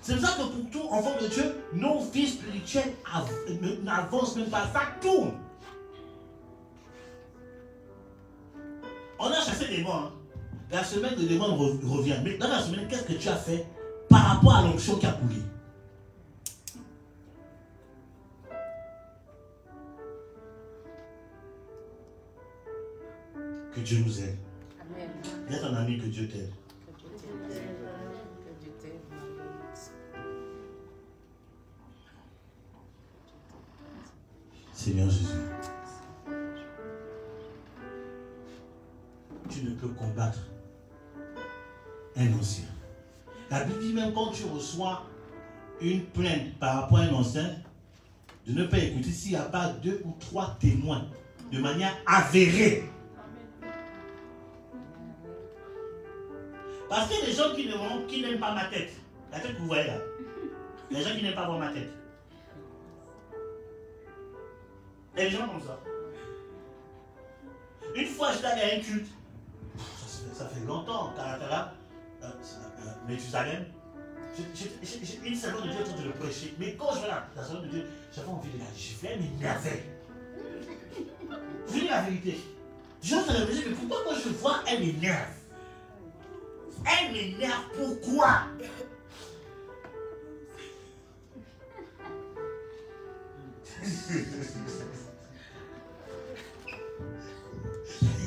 C'est pour ça que pour tout enfant de Dieu, nos vies spirituelles n'avancent même pas, ça tourne. On a chassé des démons. Hein. La semaine, le démon revient. Mais dans la semaine, qu'est-ce que tu as fait par rapport à l'onction qui a coulé? Que Dieu nous aide. Amen. Dis à ton ami que Dieu t'aide. Seigneur Jésus, tu ne peux combattre un ancien La Bible dit même quand tu reçois une plainte par rapport à un ancien, de ne pas écouter s'il n'y a pas 2 ou 3 témoins de manière avérée. Parce qu'il y a des gens qui n'aiment pas ma tête. La tête que vous voyez là. Les gens qui n'aiment pas voir ma tête. Il y a des gens comme ça. Une fois, j'étais allé à un culte. Ça fait longtemps, Karatara, Méthusalem. J'ai une seconde de Dieu en train de le prêcher. Mais quand je vois la seconde de Dieu, j'avais envie de la gifler, m'énerver. Je vous dis la vérité. Je suis en train de me dire, mais pourquoi quand je vois, elle m'énerve? Elle m'énerve, pourquoi?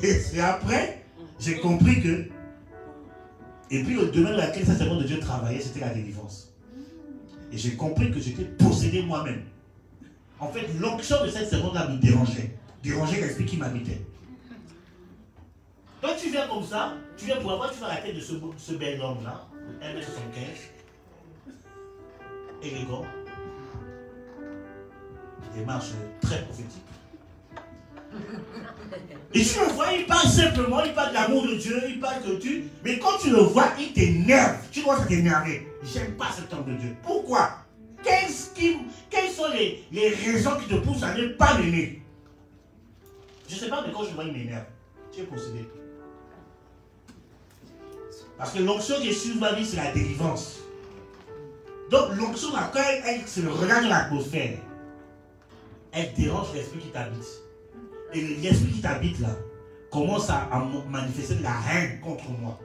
Et après, j'ai compris que, et puis le domaine dans lequel cette seconde de Dieu travaillait, c'était la délivrance. Et j'ai compris que j'étais possédé moi-même. En fait, l'onction de cette seconde-là me dérangeait l'esprit qui m'habitait. Donc tu viens comme ça, tu viens pour avoir, tu vois la tête de ce bel homme-là, 1m75, élégant, des marches très prophétiques. Et tu le vois, il parle simplement, il parle de l'amour de Dieu, il parle de Dieu, mais quand tu le vois, il t'énerve. Tu vois, ça t'énerver. J'aime pas cet homme de Dieu. Pourquoi? Quelles sont les raisons qui te poussent à ne pas m'aimer? Je ne sais pas, mais quand je vois, il m'énerve. Tu es possédé. Parce que l'onction qui est sur ma vie, c'est la délivrance. Donc l'onction, quand elle se regarde dans l'atmosphère, elle dérange l'esprit qui t'habite. Et l'esprit qui t'habite là commence à manifester de la haine contre moi.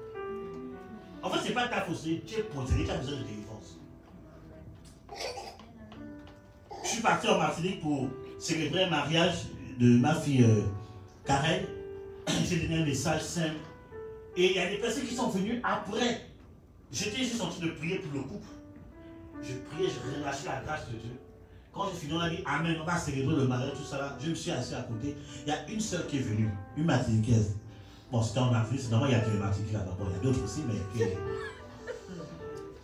En fait, ce n'est pas ta faute, tu es possédé, tu as besoin de délivrance. Je suis parti en Martinique pour célébrer un mariage de ma fille Karel. J'ai donné un message simple. Et il y a des personnes qui sont venues après. J'étais juste en train de prier pour le couple. Je priais, je relâchais la grâce de Dieu. Quand j'ai fini, on a dit Amen, on va célébrer le mariage, tout ça là. Je me suis assis à côté. Il y a une sœur qui est venue, une Martiniquaise. Bon, c'était en Martinique, c'est normal, il y a que les Martiniquais là-bas. Bon, il y a d'autres aussi, mais.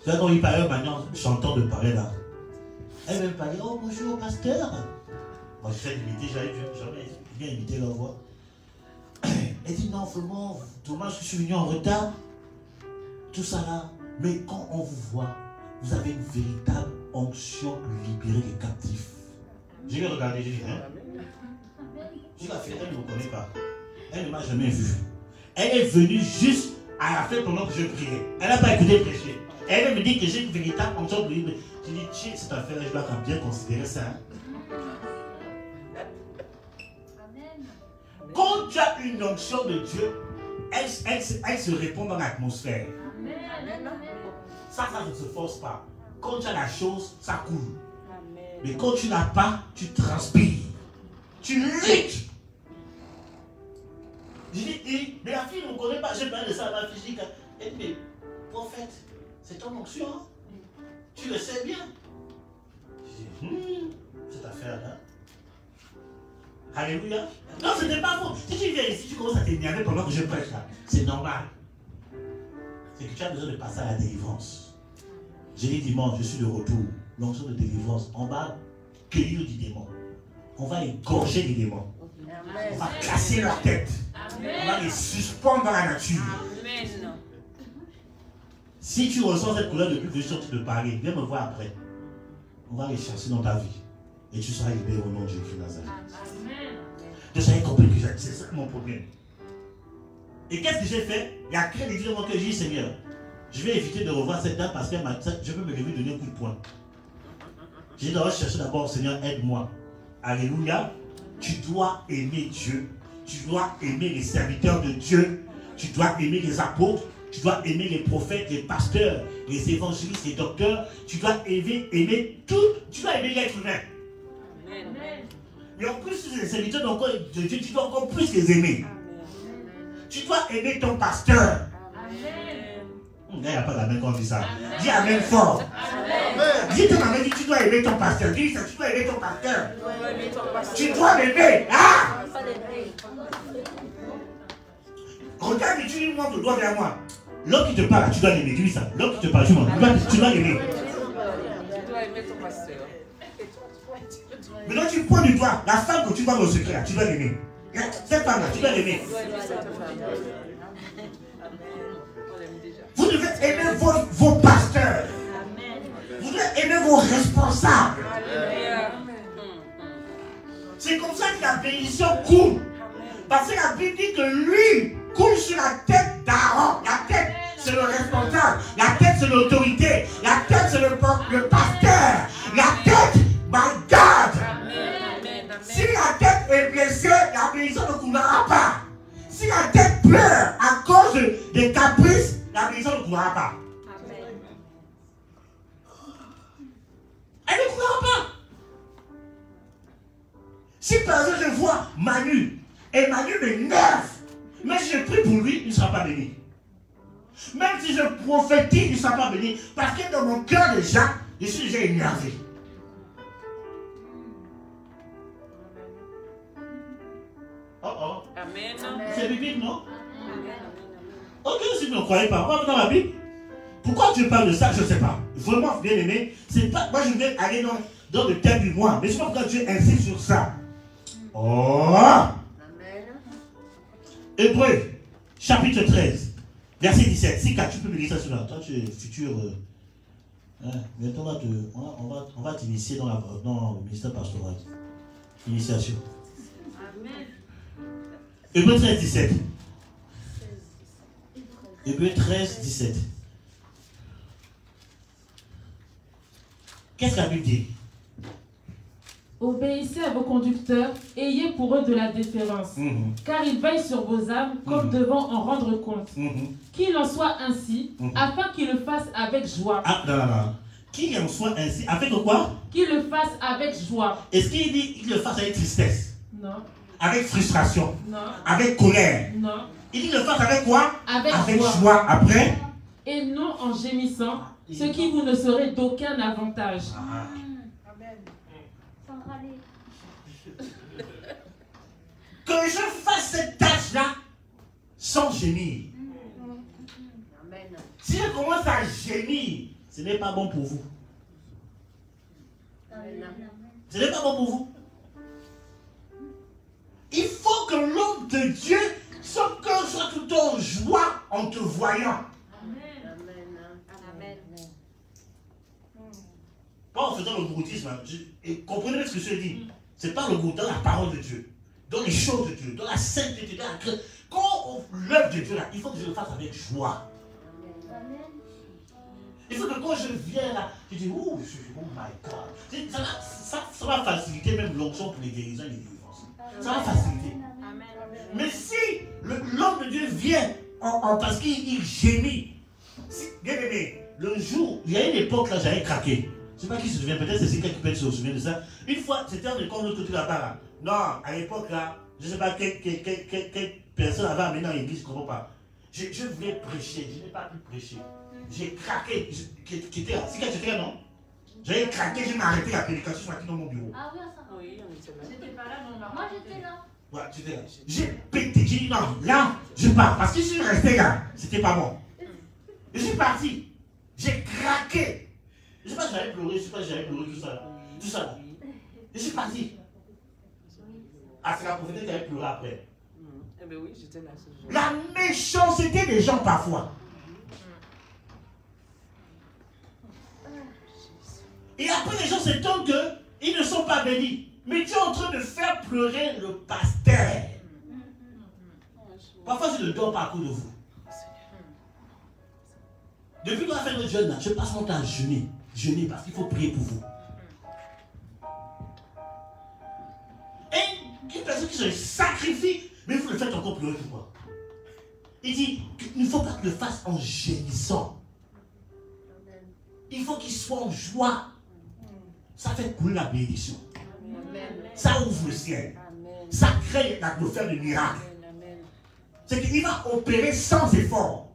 C'est quand il parlait maintenant, chantant de parler là. Elle me parlait, oh bonjour pasteur. Moi je fais l'imiter, j'avais jamais bien imité leur voix. Elle dit non, vraiment, dommage que je suis venu en retard. Tout ça là. Mais quand on vous voit, vous avez une véritable onction de libérer les captifs. Je l'ai regardé, j'ai dit, hein? Je la fille, elle ne me connaît pas. Elle ne m'a jamais vu. Elle est venue juste à la fin pendant que je priais. Elle n'a pas écouté prêcher. Elle me dit que j'ai une véritable onction de libérer. Je dis, tiens, cette affaire, je dois bien considérer ça. Hein? Quand tu as une onction de Dieu, elle se répand dans l'atmosphère. Ça ne se force pas. Quand tu as la chose, ça coule. Mais quand tu n'as pas, tu transpires. Tu luttes. Je dis, mais la fille ne me connaît pas. J'ai parlé de ça à ma fille. Elle dit, mais prophète, c'est ton onction. Hein? Tu le sais bien. Je dis, cette affaire-là. Alléluia. Non, ce n'est pas faux. Si tu viens ici, tu commences à t'énerver pendant que je prêche là. C'est normal. C'est que tu as besoin de passer à la délivrance. J'ai dit dimanche, je suis de retour. L'onction de délivrance. On va cueillir des démons. On va égorger les démons. Amen. On va casser leur tête. Amen. On va les suspendre dans la nature. Amen. Si tu ressens cette couleur depuis que je suis en train de parler, viens me voir après. On va les chasser dans ta vie. Et tu seras libéré au nom de Jésus Nazareth. Donc j'avais compris que c'est ça mon problème. Et qu'est-ce que j'ai fait? Il y a créé l'église que j'ai dit, Seigneur, je vais éviter de revoir cette dame parce que je peux me lever donner un coup de poing. J'ai dit, chercher d'abord, Seigneur, aide-moi. Alléluia. Tu dois aimer Dieu. Tu dois aimer les serviteurs de Dieu. Tu dois aimer les apôtres. Tu dois aimer les prophètes, les pasteurs, les évangélistes, les docteurs. Tu dois aimer tout. Tu dois aimer l'être humain. Amen. Mais en plus, les serviteurs de Dieu, tu dois encore plus les aimer. Amen. Tu dois aimer ton pasteur. Il n'y a pas la main quand on dit ça. Amen. Dis Amen fort. Amen. Dis ton Amen, tu dois aimer ton pasteur. Dis ça, tu dois aimer ton pasteur. Tu dois l'aimer. Ah! Regarde et tu lui montres le doigt vers moi. L'homme qui te parle, tu dois l'aimer. Dis ça. L'homme qui te parle, tu dois l'aimer. Tu dois aimer ton pasteur. Maintenant, tu prends du doigt la femme que tu vois dans le secret, tu dois l'aimer. Cette femme-là, tu dois l'aimer. Vous devez aimer vos pasteurs. Vous devez aimer vos responsables. C'est comme ça que la bénédiction coule. Parce que la Bible dit que lui coule sur la tête d'Aaron. La tête, c'est le responsable. La tête, c'est l'autorité. La tête, c'est le pasteur. La tête, my God. Si la tête est blessée, la bénédiction ne coulera pas. Si la tête pleure à cause des caprices, la bénédiction ne coulera pas. Elle ne coulera pas. Si par exemple je vois Manu, et Manu m'énerve, mais si je prie pour lui, il ne sera pas béni. Même si je prophétise, il ne sera pas béni. Parce que dans mon cœur déjà, je suis déjà énervé. Oh. Amen. C'est biblique, non? Ok, si vous ne croyez pas, on va dans la Bible. Pourquoi tu parles de ça? Je ne sais pas. Vraiment, bien aimé, c'est pas. Moi, je vais aller dans le thème du mois. Mais je ne sais pas pourquoi tu insistes sur ça. Oh! Hébreux, chapitre 13, verset 17. Si tu peux me lire ça sur là. Toi, tu es futur. Bientôt, on va t'initier dans le ministère pastoral. Initiation. Hébreux 13, 17. Hébreux 13, 17. Qu'est-ce que la Bible dit? Obéissez à vos conducteurs, ayez pour eux de la déférence, car ils veillent sur vos âmes comme devant en rendre compte. Qu'il en soit ainsi, afin qu'ils le fassent avec joie. Ah, non. Qu'il en soit ainsi, avec quoi? Qu'il le fasse avec joie. Est-ce qu'il dit qu'il le fasse avec tristesse? Non. Avec frustration? Non. Avec colère? Non. Il dit le fasse avec quoi? Avec joie. Après? Et non en gémissant, ce qui vous ne serait d'aucun avantage. Que je fasse cette tâche-là sans gémir. Si je commence à gémir, ce n'est pas bon pour vous. Ce n'est pas bon pour vous. Il faut que l'homme de Dieu, son cœur soit tout en joie en te voyant. Pas en faisant le groutisme. Et comprenez ce que je dis. Ce n'est pas le goût dans la parole de Dieu, dans les choses de Dieu, dans la sainteté, dans la grâce. Quand l'œuvre de Dieu là, il faut que je le fasse avec joie. Il faut que quand je viens là, je dis, oh my God. Ça va faciliter même l'onction pour les guérisons et les délivrances. Ça va faciliter. Mais si l'homme de Dieu vient parce qu'il gémit, bien aimé, le jour, il y a une époque là, j'avais craqué. Je ne sais pas qui se souvient, peut-être c'est quelqu'un qui peut se souvenir de ça. Une fois, c'était un école de l'autre côté là-bas. Là. Non, à l'époque là, je ne sais pas quelle personne avait amené dans l'église, je ne comprends pas. Je voulais prêcher, je n'ai pas pu prêcher. J'ai craqué. C'est quand j'étais là, non? J'avais craqué, je m'ai arrêté la prédication, je m'ai dans mon bureau. Ah oui, ça. Oui, on était là. J'étais pas là, mais on m'a Moi j'étais là. Ouais, tu étais là. J'ai pété, j'ai dit non, là, je pars. Parce que si je restais là, c'était pas bon. Je suis parti. J'ai craqué. Je ne sais pas si j'avais pleuré, je ne sais pas si j'avais pleuré, tout ça là. Tout ça là. Je suis parti. Ah, c'est la prophétie qui avait pleuré après. Eh bien oui, j'étais là ce jour. La méchanceté des gens parfois. Et après, les gens s'étonnent qu'ils ne sont pas bénis. Mais tu es en train de faire pleurer le pasteur. Parfois, je ne dors pas à cause de vous. Depuis qu'on a fait notre jeûne, je passe mon temps à jeûner. Jeûner parce qu'il faut prier pour vous. Et une personne qui se sacrifie, mais vous le faites encore pleurer pourquoi? Il dit qu'il ne faut pas que le fasse en gémissant. Il faut qu'il soit en joie. Ça fait couler la bénédiction. Ça ouvre le ciel. Ça crée l'atmosphère de miracle. C'est qu'il va opérer sans effort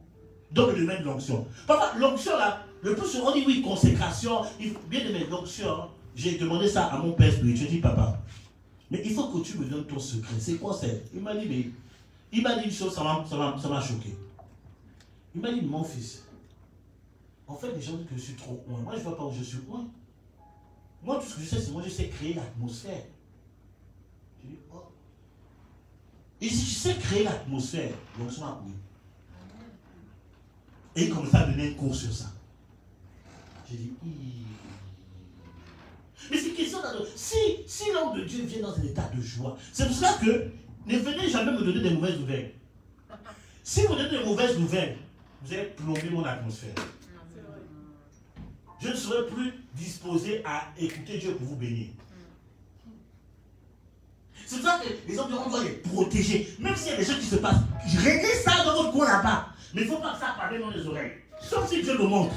dans le domaine de l'onction. Parfois, l'onction là, le plus souvent on dit oui, consécration. Bien aimé, l'onction, j'ai demandé ça à mon père spirituel. Je dis papa, mais il faut que tu me donnes ton secret. C'est quoi c'est? Il m'a dit une chose, ça m'a choqué. Il m'a dit, mon fils, en fait, les gens disent que je suis trop loin. Moi, je ne vois pas où je suis loin. Moi, tout ce que je sais, c'est moi, je sais créer l'atmosphère. Je dis, oh. Et si tu sais créer l'atmosphère, donc ça, oui. Et il commence à donner un cours sur ça. J'ai dit, mais c'est question d'adore. Si l'homme de Dieu vient dans un état de joie, c'est pour ça que ne venez jamais me donner des mauvaises nouvelles. Si vous donnez des mauvaises nouvelles, vous allez plomber mon atmosphère. Je ne serai plus disposé à écouter Dieu pour vous bénir. C'est pour ça que les hommes, on doit les protéger. Même s'il y a des choses qui se passent, réglez ça dans votre coin là-bas. Mais il ne faut pas que ça parle dans les oreilles. Sauf si Dieu le montre.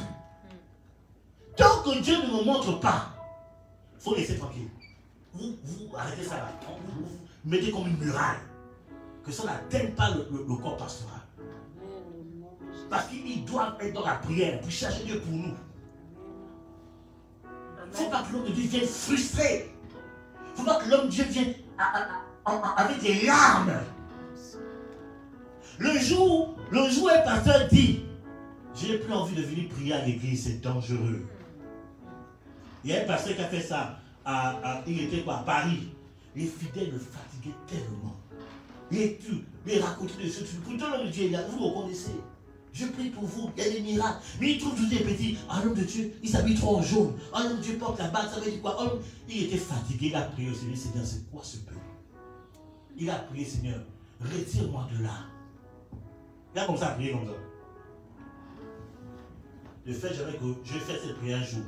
Tant que Dieu ne me montre pas, il faut laisser tranquille. Vous arrêtez ça là. Vous mettez comme une muraille. Que ça n'atteigne pas le corps pastoral. Parce qu'ils doivent être dans la prière pour chercher Dieu pour nous. Il ne faut pas que l'homme de Dieu vienne frustré. Il ne faut pas que l'homme de Dieu vienne avec des larmes. Le jour où un pasteur dit, je n'ai plus envie de venir prier à l'église, c'est dangereux. Il y a un pasteur qui a fait ça, il était quoi, à Paris. Les fidèles le fatiguaient tellement. Il racontait des choses. Pourtant, l'homme de Dieu, vous le connaissez. Je prie pour vous, il y a des miracles. Mais il trouve tous des petits. Un homme de Dieu, il s'habille trop en jaune. Un homme de Dieu porte la bague, ça veut dire quoi? Il était fatigué, il a prié au Seigneur. Seigneur, c'est quoi ce peuple? Il a prié, Seigneur, retire-moi de là. Il a commencé à prier comme ça. Je vais faire cette prière un jour.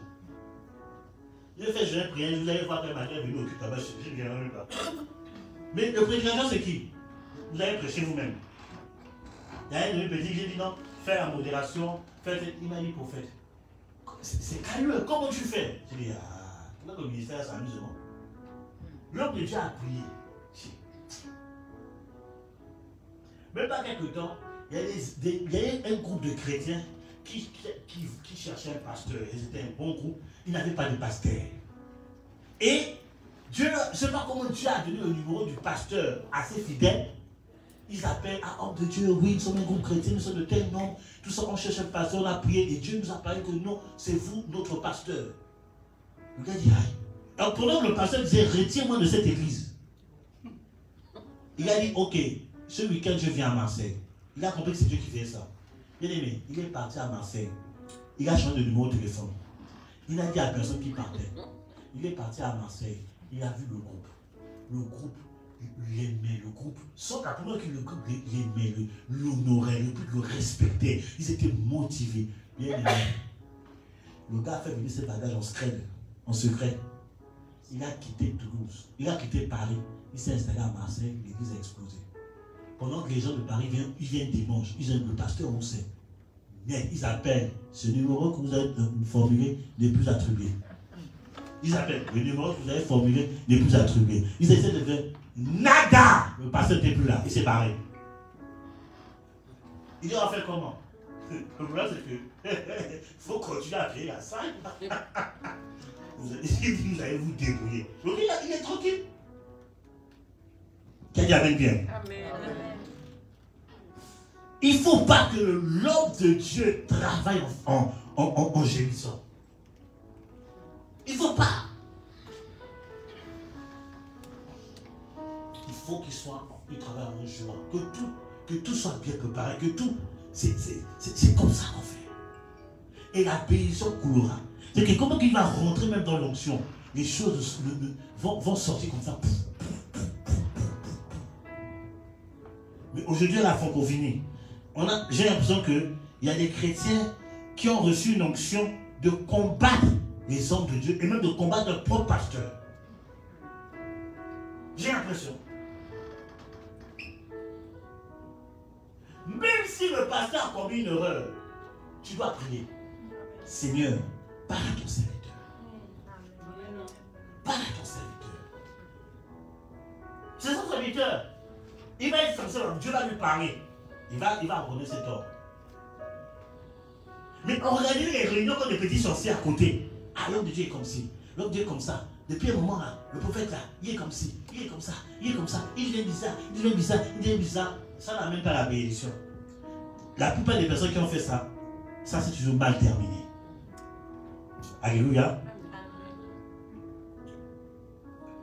Je vais faire une prière, vous allez voir que ma mère est venue au culte là-bas, je ne viens même pas. Mais le prédicateur, c'est qui? Vous allez prêcher vous-même. Il y a un demi-petit, j'ai dit non, fais la modération, il m'a dit prophète. C'est calme, comment tu fais? J'ai dit, là le ministère s'amuse, non? L'homme de Dieu a prié. Même pas quelque temps, il y a un groupe de chrétiens qui cherchaient un pasteur. C'était un bon groupe, ils n'avaient pas de pasteur. Et Dieu, je ne sais pas comment Dieu a donné le numéro du pasteur à ses fidèles. Ils appellent à homme de Dieu, oui, nous sommes un groupe chrétien, nous sommes de tel nombre, tout ça, on cherche un pasteur, on a prié, et Dieu nous a parlé que non, c'est vous, notre pasteur. Le gars dit, aïe. Alors pendant que le pasteur disait, retire-moi de cette église, il a dit, ok, ce week-end je viens à Marseille. Il a compris que c'est Dieu qui fait ça. Bien aimé, il est parti à Marseille, il a changé de numéro de téléphone. Il a dit à la personne qui partait, il est parti à Marseille, il a vu le groupe. Le groupe l'aimait, le groupe, sans qu'à tout le groupe l'aimait, l'honorait, le respectait. Ils étaient motivés. Bien aimé. Le gars a fait venir ses bagages en secret. Il a quitté Toulouse, il a quitté Paris, il s'est installé à Marseille, l'église a explosé. Pendant que les gens de Paris viennent dimanche, ils ont le pasteur, on sait. Mais ils appellent ce numéro que vous avez formulé n'est plus attribué. Ils appellent le numéro que vous avez formulé n'est plus attribué. Ils essaient de faire nada. Le pasteur n'était plus là, il s'est barré. Il dit on va faire comment? Le problème c'est que il faut continuer à créer la salle. Vous allez vous débrouiller. Donc il est tranquille. Qu'elle y amène bien. Amen. Il ne faut pas que l'homme de Dieu travaille en gémissant. Il ne faut pas. Il faut qu'il travaille en joie. Que tout soit bien préparé. Que tout, c'est comme ça qu'on fait. Et la bénédiction coulera. C'est que comment il va rentrer même dans l'onction, les choses vont sortir comme ça. Mais aujourd'hui, à la francophonie, j'ai l'impression qu'il y a des chrétiens qui ont reçu une onction de combattre les hommes de Dieu et même de combattre leur propre pasteur. J'ai l'impression. Même si le pasteur a commis une erreur, tu dois prier. Seigneur, parle à ton serviteur. Parle à ton serviteur. C'est son serviteur. Il va être sincère, Dieu va lui parler. Il va reconnaître cet homme. Mais on regarde les réunions comme des petits sorciers à côté. Ah, l'homme de Dieu est comme ci, l'homme de Dieu est comme ça. Depuis un moment là, le prophète là, il est comme ci, il est comme ça, il est comme ça, il vient bizarre, il vient bizarre, il vient bizarre. Ça n'a même pas la bénédiction. La plupart des personnes qui ont fait ça, ça c'est toujours mal terminé. Alléluia.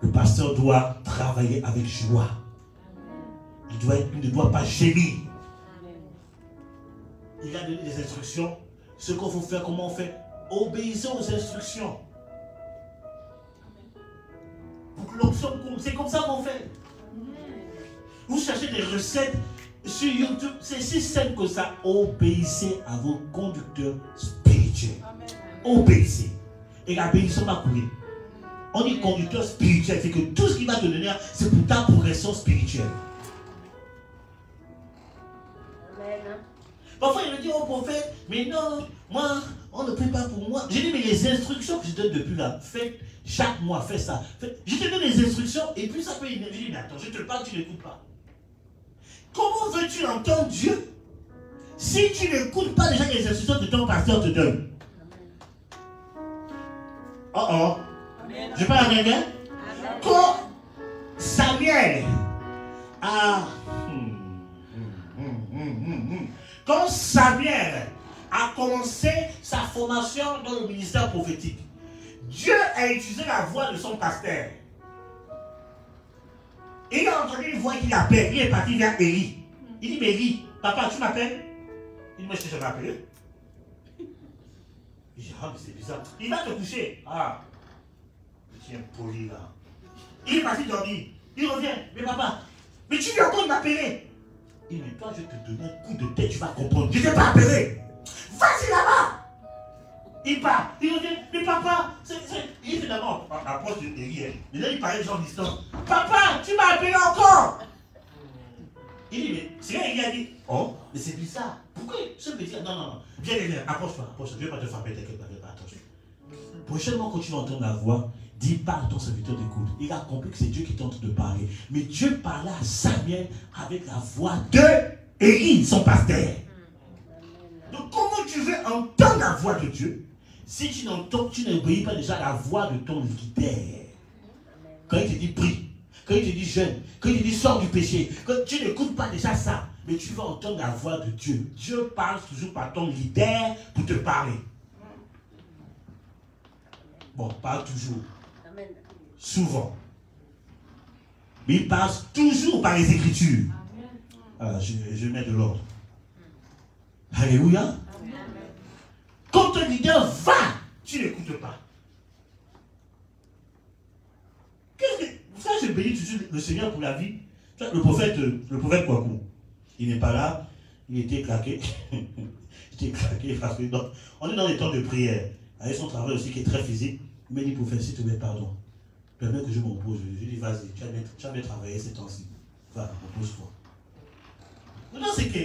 Le pasteur doit travailler avec joie. Il ne doit pas gémir. Il a donné des instructions. Ce qu'il faut faire, comment on fait? Obéissons aux instructions. Pour que l'option compte, c'est comme ça qu'on fait. Vous cherchez des recettes sur YouTube, c'est si simple que ça. Obéissez à vos conducteurs spirituels. Obéissez. Et la bénédiction va couler. On dit conducteur spirituel, c'est que tout ce qu'il va te donner, c'est pour ta progression spirituelle. Parfois il me dit au prophète, mais non, moi, on ne prie pas pour moi. J'ai dit, mais les instructions que je donne depuis là, faites chaque mois, fais ça. Je te donne les instructions et puis ça peut énerver. Mais attends, je te parle, tu n'écoutes pas. Comment veux-tu entendre Dieu si tu n'écoutes pas déjà les instructions que ton pasteur te donne? Oh oh. Je parle à quelqu'un? Quand Samuel a... Quand Samuel a commencé sa formation dans le ministère prophétique, Dieu a utilisé la voix de son pasteur. Il a entendu une voix qui l'appelle. Il est parti vers Élie. Il dit, mais Élie, papa, tu m'appelles? Il dit, moi, je t'ai jamais appelé. Il dit, ah, mais c'est bizarre. Il va te coucher. Ah, petit impoli là. Il est parti dormir. Il revient. Mais papa, mais tu viens encore de m'appeler. Il dit, mais toi, je vais te donner un coup de tête, tu vas comprendre. Je ne t'ai pas appelé. Vas-y là-bas. Il part. Il revient. Mais papa, il fait d'abord approche de Élie. Mais là, il parlait de gens distants. Papa, tu m'as appelé encore. Il dit, mais c'est là, il a dit, oh, mais c'est bizarre. Pourquoi ce petit, non, viens, approche-toi, je ne vais pas te frapper, t'inquiète pas, attention. Prochainement, quand tu vas entendre la voix, dis pas à ton serviteur d'écoute. Il a compris que c'est Dieu qui est en train de parler. Mais Dieu parlait à Samuel avec la voix de Élie, son pasteur. Donc, comment tu veux entendre la voix de Dieu si tu n'obéis pas déjà la voix de ton leader? Quand il te dit prie, quand il te dit jeûne, quand il te dit sors du péché, quand tu n'écoutes pas déjà ça, mais tu vas entendre la voix de Dieu. Dieu parle toujours par ton leader pour te parler. Bon, parle toujours. Souvent. Mais il passe toujours par les Écritures. Alors, je mets de l'ordre. Alléluia. Quand ton leader va, tu n'écoutes pas. Ça, je bénis toujours le Seigneur pour la vie. Le prophète Kwaku, il n'est pas là. Il était claqué. Il était claqué parce que on est dans les temps de prière. Avec son travail aussi qui est très physique. Il m'a dit, prophète, s'il te plaît, pardon. Permets que je m'oppose. Je lui dis, vas-y, tu as bien travaillé ces temps-ci. Va, oppose-toi. Non, c'est que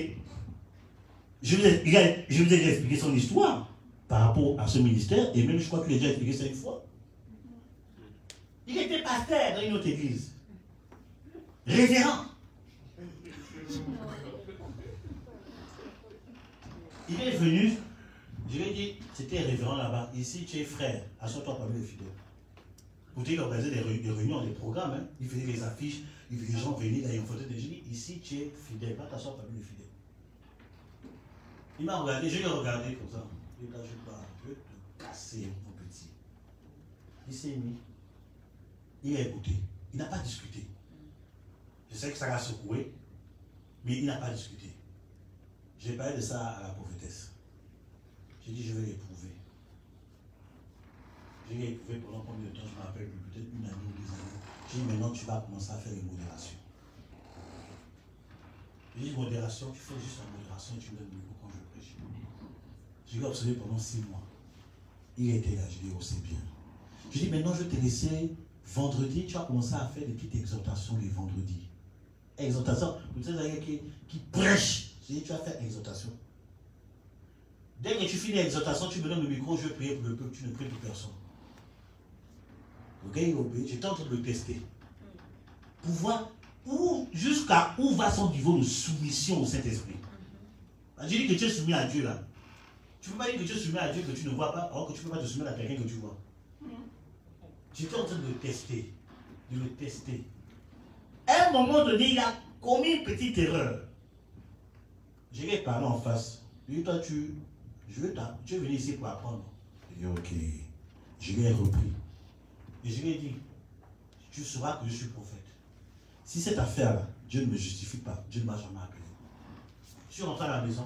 je vous ai déjà expliqué son histoire par rapport à ce ministère, et même je crois qu'il a déjà expliqué ça une fois. Il était pasteur dans une autre église. Révérend. Il est venu, je lui ai dit, c'était révérend là-bas. Ici, tu es frère, assois-toi parmi les fidèles. Vous dites qu'il organisait des réunions, des programmes, hein. Il faisait des affiches, les gens venaient, là, ils ont fait des gens. Ici, tu es fidèle, va t'asseoir parmi les fidèles. Il m'a regardé, je l'ai regardé comme ça. Il dit, là, je vais te casser, mon petit. Il s'est mis. Il a écouté. Il n'a pas discuté. Je sais que ça l'a secoué, mais il n'a pas discuté. J'ai parlé de ça à la prophétesse. J'ai dit, je vais l'éprouver. Je l'ai éprouvé pendant combien de temps, je me rappelle plus, peut-être une année ou 2 années. J'ai dit, maintenant tu vas commencer à faire une modération. J'ai dit, modération, tu fais juste la modération et tu me donnes le micro quand je prêche. Je l'ai observé pendant 6 mois. Il a été là, je l'ai aussi bien. Je dis, maintenant je vais te laisser. Vendredi, tu vas commencer à faire des petites exhortations les vendredis. Exhortation, vous savez qui prêche. Je dis, tu vas faire exhortation. Dès que tu finis l'exhortation, tu me donnes le micro, je vais prier pour le peuple, tu ne pries pour personne. Le gars, il obéit, j'étais en train de le tester. Pour voir jusqu'à où va son niveau de soumission au Saint-Esprit. J'ai dit que tu es soumis à Dieu là. Tu ne peux pas dire que tu es soumis à Dieu que tu ne vois pas, alors que tu ne peux pas te soumettre à quelqu'un que tu vois. J'étais en train de le tester. À un moment donné, il a commis une petite erreur. Je lui ai parlé en face. Je lui ai dit, toi, tu es venu ici pour apprendre. Il dit, ok. Je lui ai repris. Et je lui ai dit, tu sauras que je suis prophète. Si cette affaire-là, Dieu ne me justifie pas, Dieu ne m'a jamais appelé. Je suis rentré à la maison.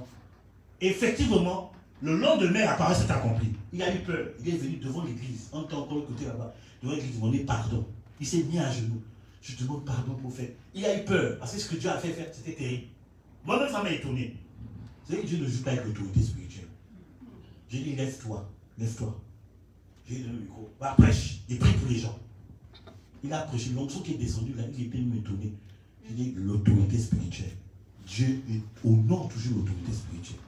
Effectivement, le lendemain, la parole s'est accomplie. Il a eu peur. Il est venu devant l'église. On était encore côté là-bas. Devant l'église, demander pardon. Il s'est mis à genoux. Je demande pardon, prophète. Il a eu peur. Parce que ce que Dieu a fait faire, c'était terrible. Moi-même, ça m'a étonné. Vous savez que Dieu ne joue pas avec l'autorité spirituelle. J'ai dit, lève-toi. Lève-toi. J'ai donné le micro. Va, prêche. Et prie pour les gens. Il a prêché. L'onction qui est descendu là, il était même étonné. J'ai dit, l'autorité spirituelle. Dieu honore toujours l'autorité spirituelle.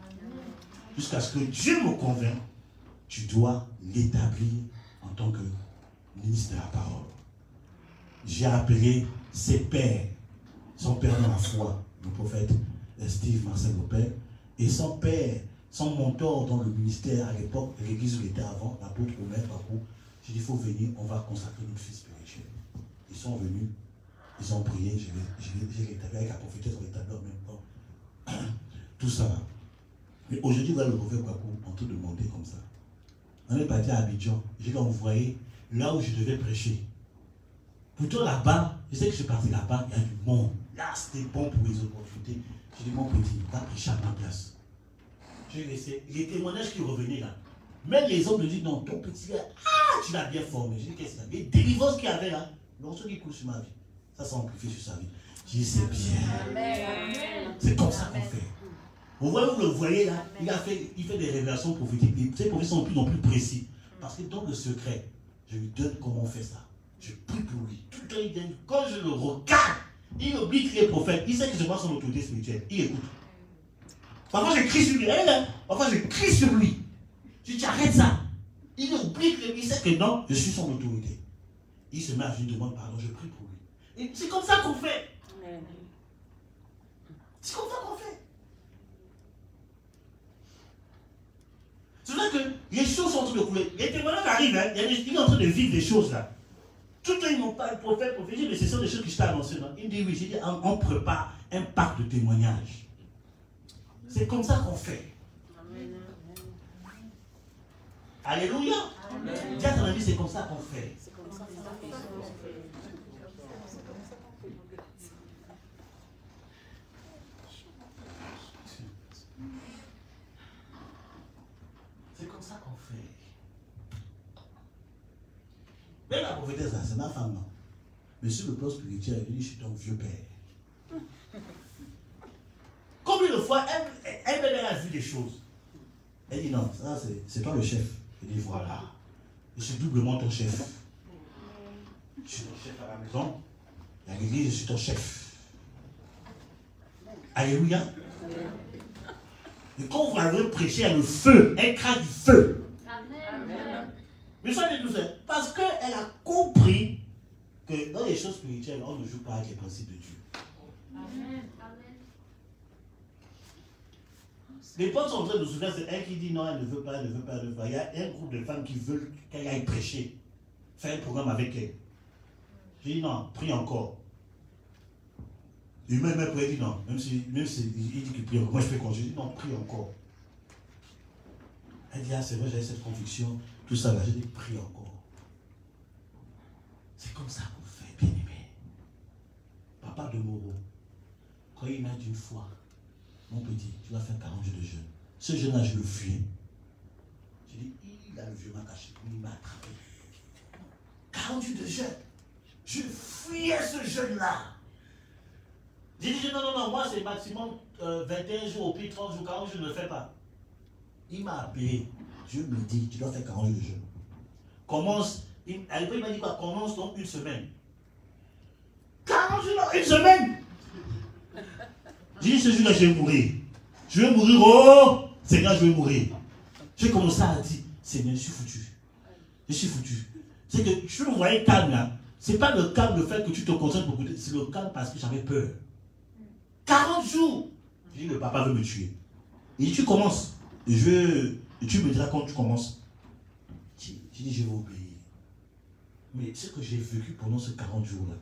Jusqu'à ce que Dieu me convainc, tu dois l'établir en tant que ministre de la parole. J'ai appelé ses pères, son père dans la foi, le prophète Steve Marcel Lopez, et son père, son mentor dans le ministère à l'époque, l'église où il était avant, l'apôtre Omer Bakou. J'ai dit, il faut venir, on va consacrer notre fils spirituel. Ils sont venus, ils ont prié, j'ai rétabli avec la prophétesse, on rétablit en même temps. Tout ça va. Mais aujourd'hui, voilà le prophète Bakou, on te demandait comme ça. On est parti à Abidjan, j'ai envoyé là où je devais prêcher. Plutôt là-bas, je sais que je suis parti là-bas, il y a du monde. Là, c'était bon pour les opportunités. J'ai dit, mon petit, va prêcher à ma place. J'ai laissé les témoignages qui revenaient là. Même les hommes me disent, non, ton petit gars, tu l'as bien formé. J'ai dit, qu'est-ce qu'il y a? Les délivrances qu'il y avait là, non, ce qui coule sur ma vie. Ça s'est amplifié sur sa vie. J'ai dit, c'est bien. C'est comme ça qu'on fait. Vous le voyez là, il fait des révélations prophétiques. Ces prophéties sont de plus en plus précis. Parce que dans le secret, je lui donne comment on fait ça. Je prie pour lui. Tout le temps, il dit, quand je le regarde, il oublie qu'il est prophète. Il sait que je vois son autorité spirituelle. Il écoute. Parfois, je crie sur lui. Parfois, je crie sur lui. Je dis, arrête ça. Il oublie qu'il sait que non, je suis son autorité. Il se met à venir, demande pardon, je prie pour lui. Et c'est comme ça qu'on fait. C'est comme ça qu'on fait. C'est vrai que les choses sont en train de couler. Les témoignages arrivent, hein. Il est en train de vivre des choses là. Tout le temps, ils m'ont pas le prophète, mais ce sont des choses que je t'ai annoncées. Il me dit oui, j'ai dit, on prépare un pacte de témoignage. C'est comme ça qu'on fait. Amen. Alléluia. Dis à ton ami, c'est comme ça qu'on fait. C'est comme ça qu'on fait. C'est comme ça qu'on fait. Mais la prophétesse, c'est ma femme, non? Mais sur le plan spirituel, elle dit, je suis ton vieux père. Combien de fois, elle a vu des choses. Elle dit, non, ça c'est toi le chef. Elle dit, voilà, je suis doublement ton chef. Je suis ton chef à la maison. Et à l'église, je suis ton chef. Alléluia. Et quand vous avez prêché à le feu, elle craint du feu. Amen. Mais ça n'est tout ça. Parce qu'elle a compris que dans les choses spirituelles, on ne joue pas avec les principes de Dieu. Amen. Les potes sont en train de souffrir, c'est elle qui dit non, elle ne veut pas, elle ne veut pas, elle ne veut pas. Il y a un groupe de femmes qui veulent qu'elle aille prêcher, faire un programme avec elle. J'ai dit non, prie encore. Et même après, il dit non, même si il dit qu'il prie encore. Moi je fais quoi? J'ai dit non, prie encore. Elle dit ah c'est vrai, j'avais cette conviction, tout ça là. J'ai dit prie encore. C'est comme ça qu'on fait, bien aimé. Papa de Moreau, quand il m'a dit une fois, mon petit, tu vas faire 40 jours de jeûne. Ce jeûne-là, je le fuis. J'ai dit, il a le vieux m'a caché, il m'a attrapé. 40 jours de jeûne. Je fuyais ce jeûne-là. J'ai dit, non, moi c'est maximum 21 jours, au pire 30 jours, 40 jours, je ne le fais pas. Il m'a appelé. Dieu me dit, tu dois faire 40 jours de jeûne. Commence, à l'époque, il m'a dit quoi? Commence donc une semaine. 40 jours, une semaine. J'ai dit, ce jour-là, je vais mourir. Je vais mourir, oh Seigneur, je vais mourir. J'ai commencé à dire, Seigneur, je suis foutu. Je suis foutu. C'est que tu me voyais calme là. C'est pas le calme, le fait que tu te concentres beaucoup. C'est le calme parce que j'avais peur. 40 jours. J'ai dit, le papa veut me tuer. Il dit, tu commences. Et tu me diras quand tu commences. J'ai dit, je vais obéir. Mais ce que j'ai vécu pendant ces 40 jours là.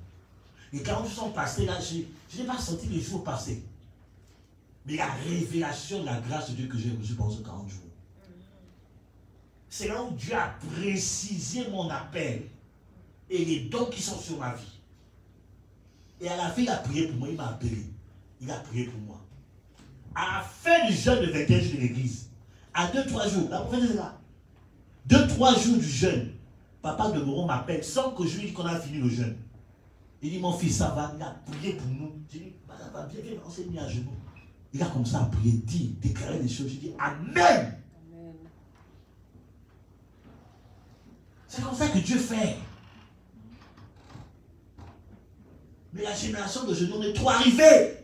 Les 40 jours sont passés là, je n'ai pas senti les jours passer. Mais la révélation de la grâce de Dieu que j'ai reçue pendant ce 40 jours, c'est là où Dieu a précisé mon appel et les dons qui sont sur ma vie. Et à la fin, il a prié pour moi, il m'a appelé. Il a prié pour moi. À la fin du jeûne de 21 jours de l'église, à 2-3 jours, la prophète est là. 2-3 jours du jeûne, papa de Moron m'appelle sans que je lui dise qu'on a fini le jeûne. Il dit, mon fils, ça va, il a prié pour nous. J'ai dit, ça va bien, on s'est mis à genoux. Il a comme ça à prier, dit, déclarer des choses. J'ai dit, Amen. C'est comme ça que Dieu fait. Mais la génération d'aujourd'hui, on est trop arrivés.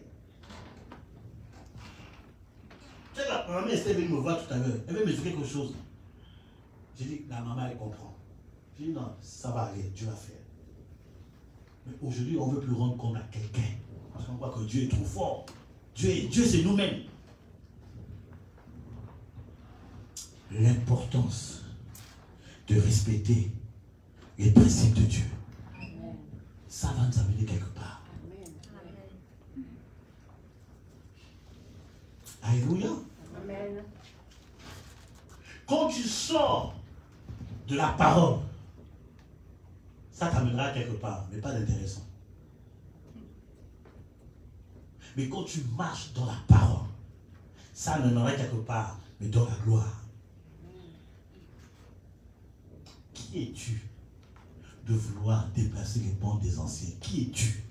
Tu sais, ma maman Esther venue me voir tout à l'heure. Elle veut me dire quelque chose. J'ai dit, la maman, elle comprend. J'ai dit, non, ça va aller, Dieu va faire. Mais aujourd'hui, on ne veut plus rendre compte à quelqu'un. Parce qu'on croit que Dieu est trop fort. Dieu c'est nous-mêmes. L'importance de respecter les principes de Dieu. Ça va nous amener quelque part. Alléluia. Amen. Quand tu sors de la parole, ça t'amènera quelque part, mais pas d'intéressant. Mais quand tu marches dans la parole, ça amènera quelque part, mais dans la gloire. Qui es-tu de vouloir déplacer les bandes des anciens? Qui es-tu?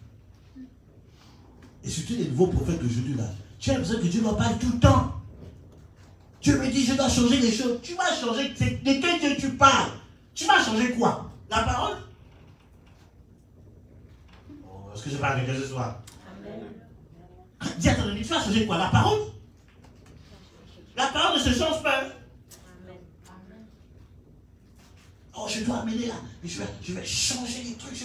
Et surtout les nouveaux prophètes d'aujourd'hui là, tu as besoin que Dieu leur parle tout le temps. Dieu me dit, je dois changer les choses. Tu vas changer, de quel Dieu tu parles? Tu vas changer quoi? La parole? Oh, est-ce que je parle avec quelqu'un ce soir? Amen. Dis à ton ami, tu vas changer quoi? La parole? La parole ne se change pas. Oh, je dois amener là, je vais changer les trucs,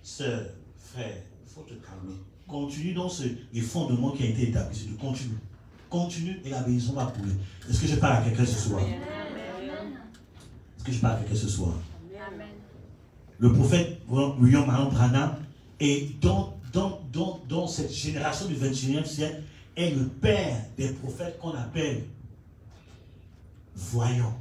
Sœur, frère, il faut te calmer. Continue dans les fondements qui ont été établis. Continue. Continue et la bénédiction va couler. Est-ce que je parle à quelqu'un ce soir? Est-ce que je parle à quelqu'un ce soir? Le prophète William Marion Branham est dans cette génération du 21e siècle est le père des prophètes qu'on appelle voyant.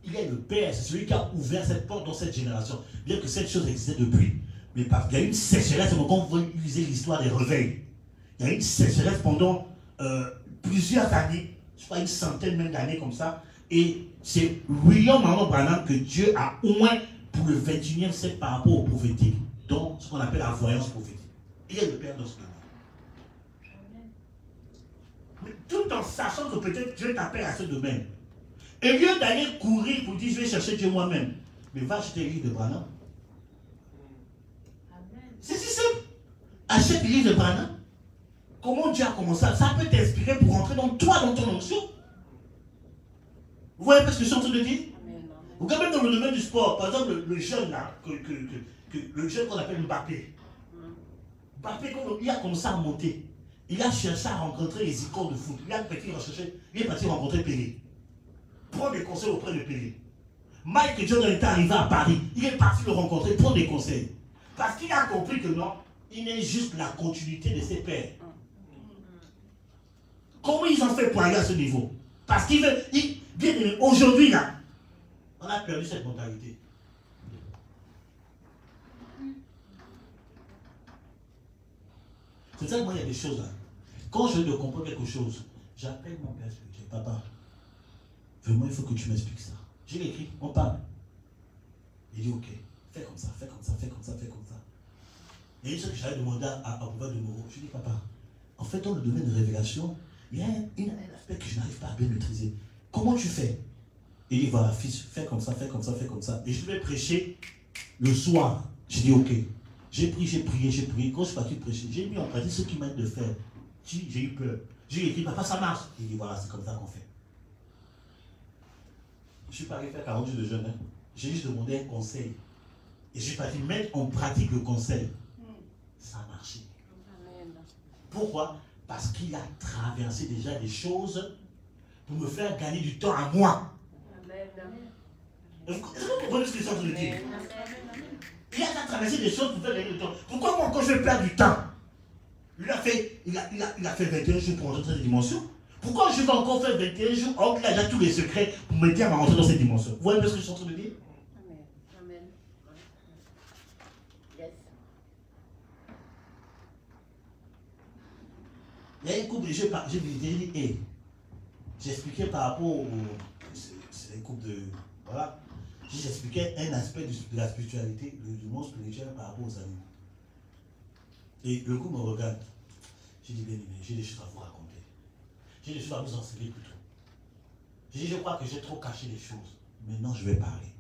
Il est le père, c'est celui qui a ouvert cette porte dans cette génération. Bien que cette chose existait depuis, mais parce qu'il y a une sécheresse, quand on veut utiliser l'histoire des réveils, il y a une sécheresse pendant plusieurs années, je crois une centaine même d'années comme ça, et c'est William Marion Branham que Dieu a oint pour le 21e siècle par rapport au prophétique, donc ce qu'on appelle la voyance prophétique. Il est le père de ce moment. Mais tout en sachant que peut-être Dieu t'appelle à ce domaine. Au lieu d'aller courir pour dire je vais chercher Dieu moi-même, mais va acheter le livre de Branham. C'est si simple. Achète le livre de Branham. Comment Dieu a commencé? Ça peut t'inspirer pour rentrer dans toi, dans ton onction. Vous voyez ce que je suis en train de dire? Vous regardez même dans le domaine du sport, par exemple, le jeune là, le jeune qu'on appelle Mbappé. Mbappé, quand il a commencé à monter, il a cherché à rencontrer les icônes de foot. Il est parti rencontrer Pelé. Prendre des conseils auprès de Pelé. Mike Jordan est arrivé à Paris. Il est parti le rencontrer, prendre des conseils. Parce qu'il a compris que non, il est juste la continuité de ses pères. Comment ils ont fait pour aller à ce niveau? Parce qu'il veut. Aujourd'hui, là, on a perdu cette mentalité. C'est ça que moi, il y a des choses là. Quand je ne comprends quelque chose, j'appelle mon père spirituel. Papa, vraiment, il faut que tu m'expliques ça. J'ai écrit, on parle. Il dit, ok, fais comme ça, fais comme ça, fais comme ça, fais comme ça. Et une chose que j'avais demandé à Papa de Moreau, je lui dis, papa, en fait, dans le domaine de révélation, il y a un aspect que je n'arrive pas à bien maîtriser. Comment tu fais? Il dit, voilà, fils, fais comme ça, fais comme ça, fais comme ça. Et je vais prêcher le soir. J'ai dit, ok. J'ai prié, j'ai prié. Quand je suis parti prêcher, j'ai mis en pratique ce qu'il m'a dit de faire. J'ai eu peur. J'ai écrit, papa, ça marche. Il dit, voilà, c'est comme ça qu'on fait. Je suis pas allé faire 40 jours de jeûne. Hein. J'ai juste demandé un conseil. Et je suis parti mettre en pratique le conseil. Ça a marché. Pourquoi? Parce qu'il a traversé déjà des choses pour me faire gagner du temps à moi. Est-ce que vous comprenez ce que je suis en train de dire? Il a traversé des choses pour faire gagner du temps. Pourquoi moi, quand je perds du temps, Il a fait 21 jours pour entrer dans cette dimension. Pourquoi je vais encore faire 21 jours alors qu'il a déjà tous les secrets pour m'aider à rentrer dans cette dimension? Vous voyez ce que je suis en train de dire? Amen. Yes. Il y a une couple, j'ai dit, hey, j'expliquais par rapport au. C'est une couple de. Voilà. J'expliquais un aspect de la spiritualité, du monde spirituel par rapport aux amis. Et le coup me regarde. J'ai dit, bien aimé, j'ai des choses à vous raconter. J'ai des choses à vous enseigner plutôt. J'ai dit, je crois que j'ai trop caché les choses. Maintenant, je vais parler.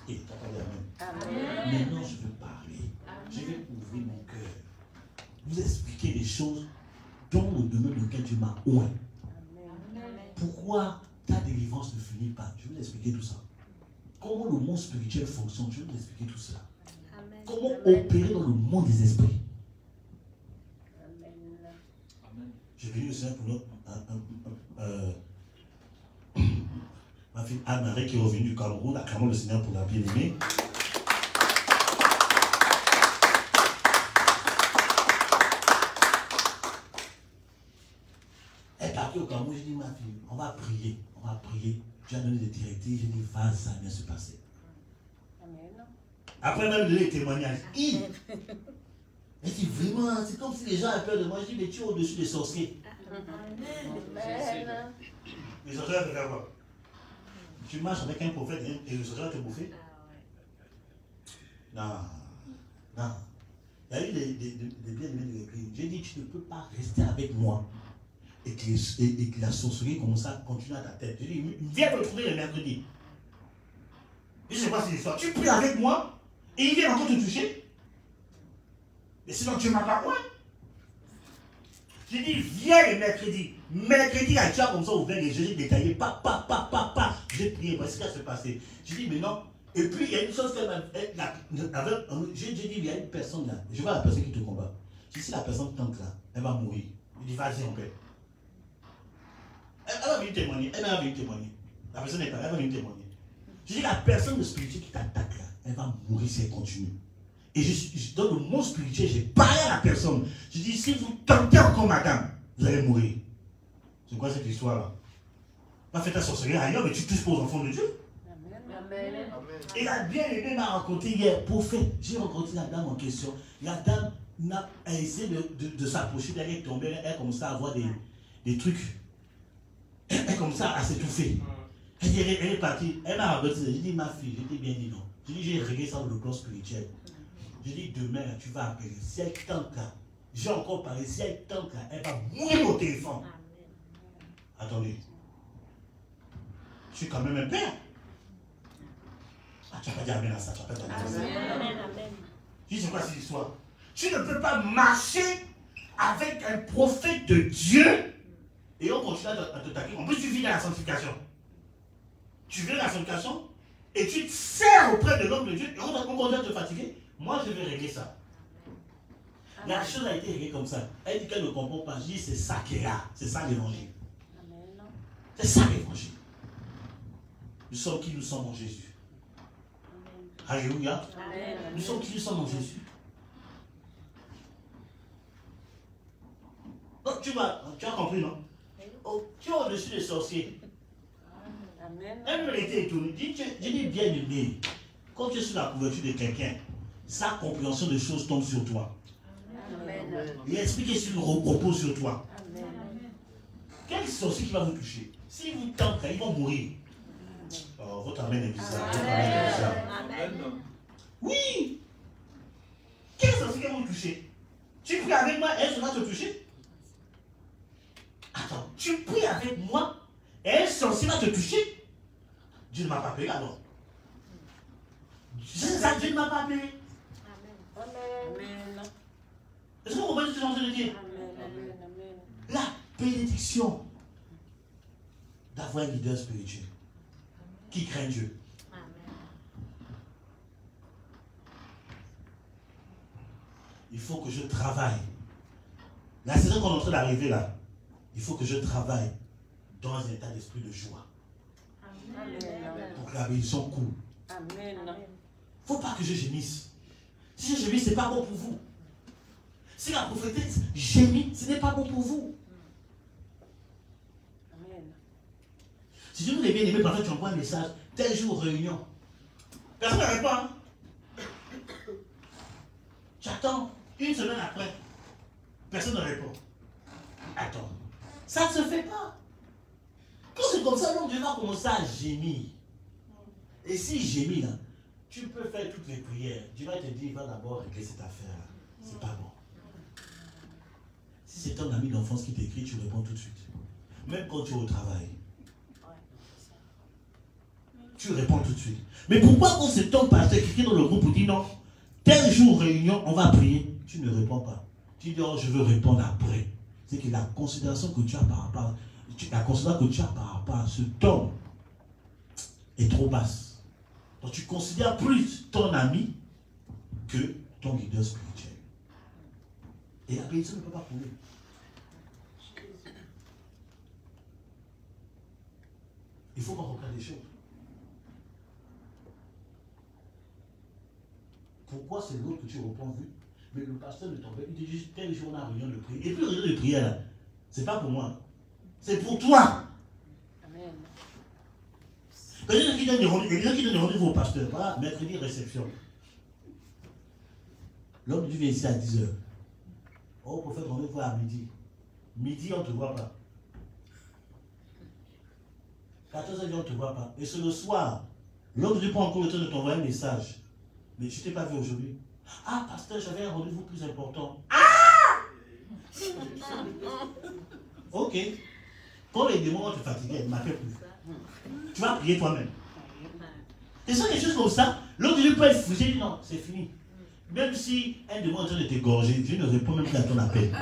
Et t'as parlé Amen. Maintenant, je vais parler. Je vais ouvrir mon cœur. Vous expliquer les choses dans le domaine dans lequel tu m'as oint. Pourquoi ta délivrance ne finit pas? Je vais vous expliquer tout ça. Comment le monde spirituel fonctionne, je vais vous expliquer tout cela. Amen. Comment opérer dans le monde des esprits. Amen. Je vais venir au Seigneur pour ma fille Anne-Marie qui est revenue du Cameroun, acclamons le Seigneur pour la bien-aimée. Elle est partie au Cameroun, j'ai dit ma fille, on va prier. Tu as donné des directives, j'ai dit va, ça va bien se passer. Amen. Après même donner des témoignages. Elle dit vraiment, c'est comme si les gens avaient peur de moi. Je dis, mais tu es au-dessus des sorciers. Amen. Les sorciers te faire quoi? Tu marches avec un prophète et les sorciers te bouffer? Non. Il y a eu des bien-aimés de l'église. J'ai dit, tu ne peux pas rester avec moi et que la sorcellerie comme ça continue à ta tête. J'ai dit, viens me trouver le mercredi. Je ne sais pas si c'est l'histoire. Tu pries avec moi et il vient encore te toucher. Mais sinon, tu ne m'as pas point. J'ai dit, viens le mercredi. Mercredi, là, tu as comme ça ouvert les yeux, détaillé, pa. J'ai prié, voici ce qui va se passer. J'ai dit, mais non. Et puis, il y a une chose qu'elle j'ai dit, il y a une personne là. Je vois la personne qui te combat. J'ai dit, si la personne tente là, elle va mourir. Je dis, vas-y, en paix. Elle va venir témoigner. La personne n'est pas là, elle va venir témoigner. J'ai dit, la personne spirituelle qui t'attaque là, elle va mourir si elle continue. Et dans le monde spirituel, j'ai parlé à la personne. Je dis, si vous tentez encore, madame, vous allez mourir. C'est quoi cette histoire-là? Pas fait ta sorcellerie ailleurs, mais tu touches pas aux enfants de Dieu. Amen. Et la bien-aimée m'a raconté hier, prophète, j'ai rencontré la dame en question. La dame a essayé de s'approcher d'elle, elle est tombée, elle commençait à avoir des trucs. Elle commençait à s'étouffer. Elle est partie, elle m'a raconté, j'ai dit, ma fille, je t'ai bien dit non. J'ai dit, j'ai réglé ça dans le plan spirituel. J'ai dit, demain, tu vas appeler. Si elle tente là, j'ai encore parlé, si elle tente là, elle va mourir au téléphone. Attendez. Je suis quand même un père. Ah, tu n'as pas dit amen à ça, tu n'as pas dit amen à ça. Je dis, c'est quoi cette histoire? Tu ne peux pas marcher avec un prophète de Dieu et on continue à te taquer. En plus, tu vis dans la sanctification. Tu vis dans la sanctification et tu te sers auprès de l'homme de Dieu et on continue à te fatiguer. Moi, je vais régler ça. La chose a été réglée comme ça. Elle dit qu'elle ne comprend pas. Je dis, c'est ça qui est là. C'est ça l'évangile. C'est ça l'évangile. Nous sommes qui nous sommes en Jésus. Alléluia. Nous sommes qui nous sommes en Jésus. Donc tu as compris, non? Tu es au-dessus des sorciers. Elle me était étonnée. Je dis bien aimé. Quand tu es sur la couverture de quelqu'un, sa compréhension des choses tombe sur toi. Et l'esprit qui est sur le repose sur toi. Quel sorcier qui va vous toucher? Si vous tentez, ils vont mourir. Oh, votre amen est bizarre. Oui. Quel sorcier qui va vous toucher? Tu pries avec moi, elle va te toucher? Attends, tu pries avec moi et un sorcier va te toucher? Dieu ne m'a pas appelé alors. C'est ça, Dieu ne m'a pas appelé. Amen. Est-ce que vous comprenez ce que j'ai en train de dire? La bénédiction d'avoir un leader spirituel qui craint Dieu. Il faut que je travaille. La saison qu'on est en train d'arriver là, il faut que je travaille dans un état d'esprit de joie. Pour que la bénédiction coule. Il ne faut pas que je gémisse. Si je gémisse, ce n'est pas bon pour vous. Si la prophétesse gémit, ce n'est pas bon pour vous. Amen. Si tu nous es bien aimé, parfois tu envoies un message, tel jour réunion. Personne ne répond. Hein? J'attends une semaine après. Personne ne répond. Attends. Ça ne se fait pas. Quand c'est comme ça, l'homme Dieu va commencer à gémir. Et s'il gémit, là, tu peux faire toutes les prières. Dieu va te dire, il va d'abord régler cette affaire-là. C'est pas bon. Si c'est ton ami d'enfance qui t'écrit, tu réponds tout de suite. Même quand tu es au travail. Tu réponds tout de suite. Mais pourquoi quand c'est ton pasteur qui écrit dans le groupe pour dire non, tel jour réunion, on va prier, tu ne réponds pas. Tu dis, oh, je veux répondre après. C'est que la considération que tu as par rapport à ce ton est trop basse. Donc tu considères plus ton ami que ton leader spirituel. Et la bénédiction ne peut pas couler. Il faut qu'on regarde les choses. Pourquoi c'est l'autre que tu reprends vu? Mais le pasteur de ton père, il dit juste tel jour on a réunion de prière. Et puis réunion de prière là, c'est pas pour moi. C'est pour toi. Amen. Quand il y a qui donne des rendez-vous au pasteur, voilà, mercredi réception. L'homme de Dieu vient ici à 10h. Oh, prophète, rendez-vous à midi. Midi, on ne te voit pas. 14h, on ne te voit pas. Et c'est le soir. L'homme de Dieu prend encore le temps de t'envoyer un message. Mais je ne t'ai pas vu aujourd'hui. Ah, pasteur, j'avais un rendez-vous plus important. Ah! Ok. Quand les démons vont te fatiguer, ne m'appelle plus. Tu vas prier toi-même. Et ça, des choses comme ça, l'autre Dieu peut être fou. J'ai dit non, c'est fini. Même si un démon est en train de t'égorger, Dieu ne répond même plus à ton appel.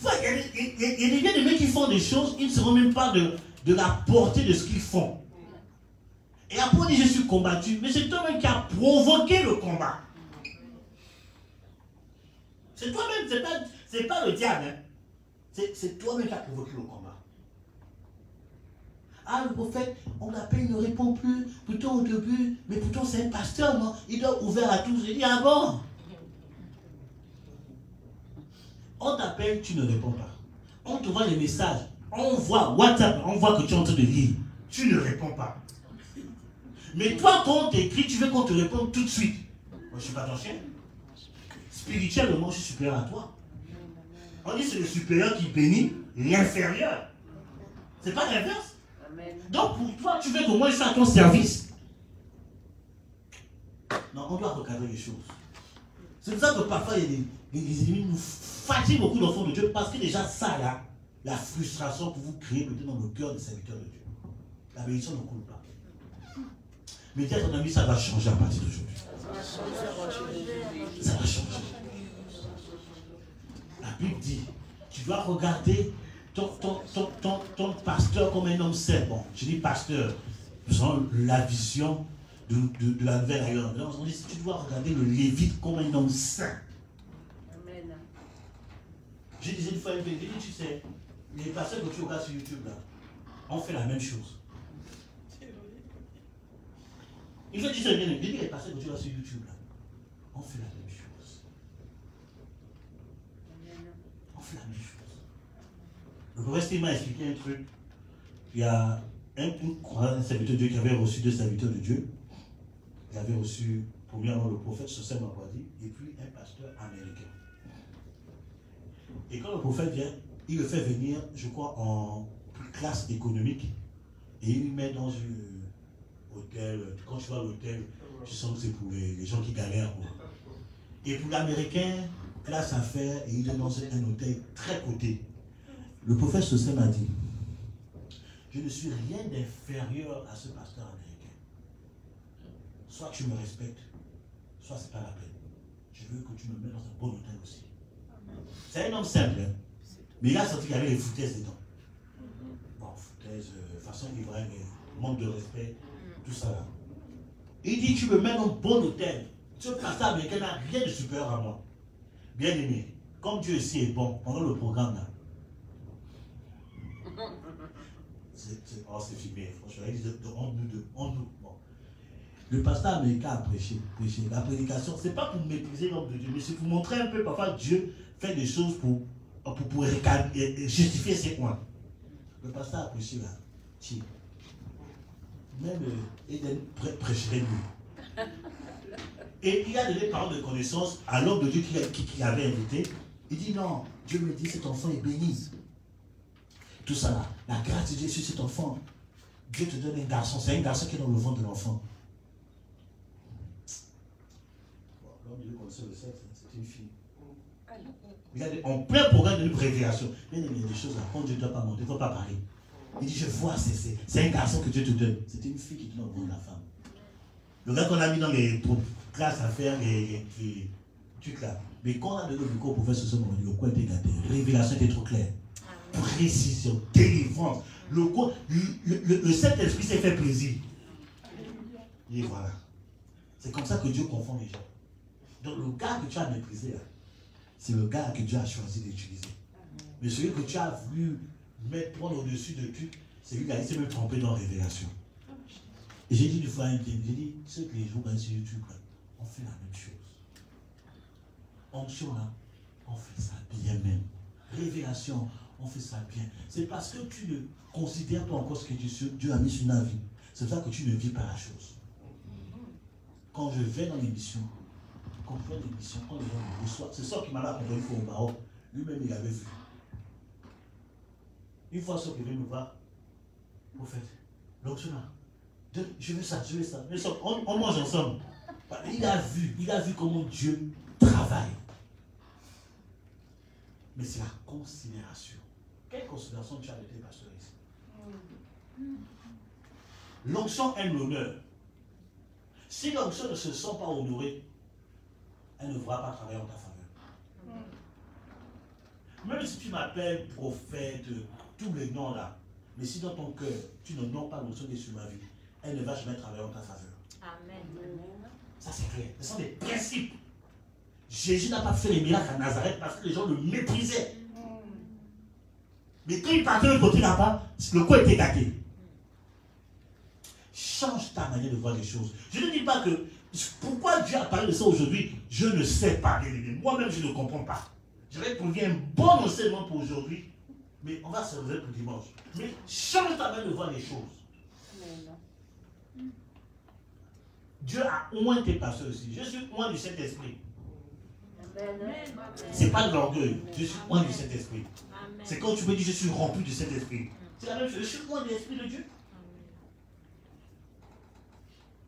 Il y a bien des mecs qui font des choses, ils ne se rendent même pas de la portée de ce qu'ils font. Et après on dit je suis combattu, mais c'est toi-même qui as provoqué le combat. C'est toi-même, c'est pas le diable. Hein. C'est toi-même qui as provoqué le combat. Ah, le prophète, on l'appelle, il ne répond plus. Pourtant au début, mais pourtant c'est un pasteur, non? Il doit ouvert à tous. J'ai dit, ah bon? On t'appelle, tu ne réponds pas. On te voit les messages. On voit WhatsApp, on voit que tu es en train de lire. Tu ne réponds pas. Mais toi, quand on t'écrit, tu veux qu'on te réponde tout de suite. Moi, je ne suis pas ton chien. Spirituellement, je suis supérieur à toi. On dit c'est le supérieur qui bénit l'inférieur. C'est pas l'inverse. Donc pour toi, tu veux que moi je sois à ton service. Non, on doit recadrer les choses. C'est pour ça que parfois les ennemis nous fatiguent beaucoup d'enfants de Dieu parce que déjà ça là, la frustration que vous créez peut-être dans le cœur des serviteurs de Dieu. La bénédiction ne coule pas. Mais dis à ton ami, ça va changer à partir d'aujourd'hui. Ça va changer. La Bible dit, tu dois regarder ton pasteur comme un homme saint. Bon, je dis pasteur, selon la vision de la nouvelle ailleurs. On dit, tu dois regarder le Lévite comme un homme saint. Amen. Je disais une fois, tu sais, les pasteurs que tu regardes sur YouTube, là, on fait la même chose. Il faut dire ça bien, les pasteurs que tu regardes sur YouTube, là, on fait la même chose. On fait la même chose. Le prophète m'a expliqué un truc. Il y a un serviteur de Dieu qui avait reçu 2 serviteurs de Dieu. Il avait reçu, premièrement, le prophète Sosem Mabwadi et puis un pasteur américain. Et quand le prophète vient, il le fait venir, je crois, en classe économique et il le met dans un hôtel. Quand tu vas à l'hôtel, tu sens que c'est pour les gens qui galèrent. Et pour l'américain, classe affaires et il est dans un hôtel très coté. Le prophète Sosem a dit, je ne suis rien d'inférieur à ce pasteur américain. Soit tu me respectes, soit c'est pas la peine. Je veux que tu me mettes dans un bon hôtel aussi. C'est un homme simple, hein? Mais il a senti qu'il y avait les foutaises dedans. Bon, foutaises, façon ivraine, manque de respect, tout ça là. Il dit, tu me mets dans un bon hôtel. Ce pasteur américain n'a rien de supérieur à moi. Bien aimé, comme Dieu ici est bon, pendant le programme là, c'est filmé, franchement. Il dit de nous. Bon. Le pasteur américain a prêché. La prédication, ce n'est pas pour mépriser l'homme de Dieu, mais c'est pour montrer un peu, parfois, Dieu fait des choses pour justifier ses points. Le pasteur a prêché là. Même Eden prêcherait mieux. Et il a donné parole de connaissance à l'homme de Dieu qui avait invité. Il dit non, Dieu me dit cet enfant est béni. Tout ça là, la grâce de Dieu sur cet enfant. Dieu te donne un garçon, c'est un garçon qui est dans le ventre de l'enfant. L'homme de Dieu connaissait le sexe, c'est une fille. Regardez, en plein programme de révélation, il y a des choses là, quand Dieu ne doit pas monter, il ne faut pas parler. Il dit, je vois, c'est un garçon que Dieu te donne. C'était une fille qui te donne au ventre de la femme. Le gars qu'on a mis dans les classes à faire, les trucs là. Mais quand on a donné le micro au professeur ce moment, le coin était gâté. Révélation était trop claire. Précision, délivrance. Le Saint-Esprit s'est fait plaisir. Et voilà. C'est comme ça que Dieu confond les gens. Donc le gars que tu as méprisé là, c'est le gars que Dieu a choisi d'utiliser. Mais celui que tu as voulu prendre au-dessus de tout, c'est lui qui s'est même trompé dans la révélation. Et j'ai dit une fois à un j'ai dit, ceux que les gens sur YouTube, on fait la même chose. Onction là, on fait ça bien même. Révélation, on fait ça bien. C'est parce que tu ne considères pas encore ce que Dieu a mis sur ta vie. C'est pour ça que tu ne vis pas la chose. Quand je vais dans l'émission, quand les gens me reçoivent, c'est ça qui m'a accompagné une fois au Maroc. Lui-même, il avait vu. Une fois, ce qui vient me voir, au fait, l'onction là, je veux ça, je veux ça. On mange ensemble. Il a vu comment Dieu travaille. Mais c'est la considération. Quelle considération tu as avec tes pasteurs ici? L'onction aime l'honneur. Si l'onction ne se sent pas honorée, elle ne pourra pas travailler en ta faveur. Même si tu m'appelles prophète, tous les noms là, mais si dans ton cœur, tu n'honores pas l'onction qui est sur ma vie, elle ne va jamais travailler en ta faveur. Amen. Ça c'est clair. Ce sont des principes. Jésus n'a pas fait les miracles à Nazareth parce que les gens le méprisaient. Mais quand il partait de côté là-bas, le coup était gâté. Change ta manière de voir les choses. Je ne dis pas que pourquoi Dieu a parlé de ça aujourd'hui, je ne sais pas. Moi-même, je ne comprends pas. Je vais trouver un bon enseignement pour aujourd'hui, mais on va se réserver pour dimanche. Mais change ta manière de voir les choses. Dieu a oint tes pasteurs aussi. Je suis oint du Saint-Esprit. C'est pas de l'orgueil. Je suis oint du Saint-Esprit. C'est quand tu me dis je suis rempli du Saint-Esprit. C'est la même chose. Je suis oint de l'Esprit de Dieu.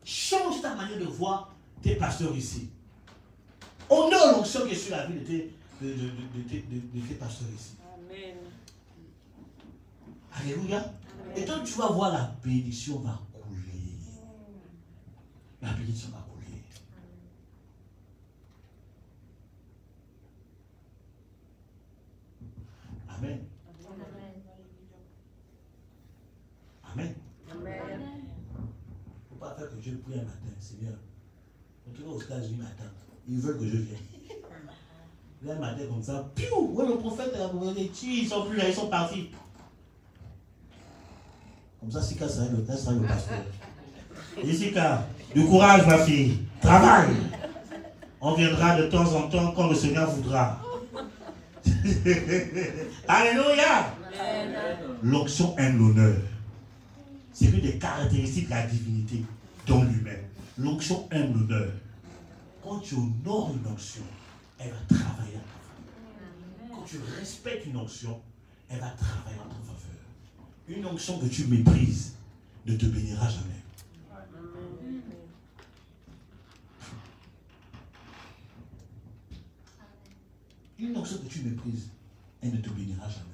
Change ta manière de voir tes pasteurs ici. Honore l'onction qui est sur la vie de tes pasteurs ici. Amen. Alléluia. Et donc tu vas voir la bénédiction va couler. La bénédiction va couler. Amen. Amen. Amen. Il ne faut pas faire que Dieu prie un matin, Seigneur. On te va aux États-Unis matin. Ils veulent que je vienne. Là, un matin comme ça, piou, ouais, le prophète, ils sont plus là, ils sont partis. Comme ça, Sika sera le pasteur. Et Sika, du courage, ma fille. Travaille. On viendra de temps en temps quand le Seigneur voudra. Alléluia. L'onction aime l'honneur. C'est l'une des caractéristiques de la divinité dans lui-même. L'onction aime l'honneur. Quand tu honores une onction, elle va travailler en ta faveur. Quand tu respectes une onction, elle va travailler en ta faveur. Une onction que tu méprises ne te bénira jamais. Une onction que tu méprises, elle ne te bénira jamais.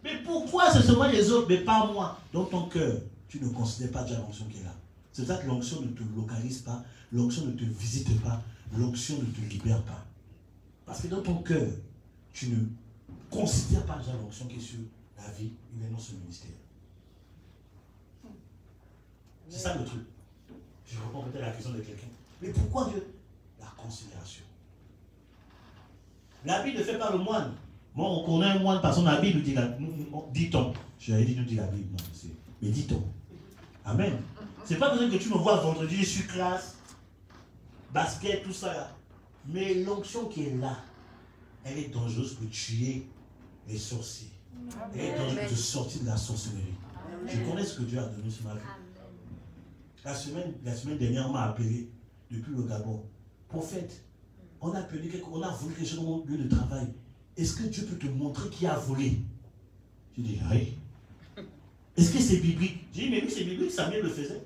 Mais pourquoi c'est seulement les autres, mais pas moi? Dans ton cœur, tu ne considères pas déjà l'onction qui est là. C'est ça que l'onction ne te localise pas, l'onction ne te visite pas, l'onction ne te libère pas. Parce que dans ton cœur, tu ne considères pas déjà l'onction qui est sur la vie et non sur le ministère. C'est ça le truc. Je réponds peut-être à la question de quelqu'un. Mais pourquoi Dieu? La considération. La Bible ne fait pas le moine. Moi, on connaît un moine parce que la Bible nous dit, dit-on. J'avais dit nous dit la Bible, non, mais dit-on. Amen. C'est pas besoin que tu me vois vendredi, je suis classe, basket, tout ça là. Mais l'onction qui est là, elle est dangereuse pour tuer les sorciers. Elle est dangereuse de sortir de la sorcellerie. Je connais ce que Dieu a donné sur ma vie. La semaine dernière, on m'a appelé depuis le Gabon. Prophète, on a volé quelque chose dans mon lieu de travail. Est-ce que Dieu peut te montrer qui a volé? Je dis, oui. Est-ce que c'est biblique? J'ai dit, mais oui, c'est biblique, Samuel le faisait.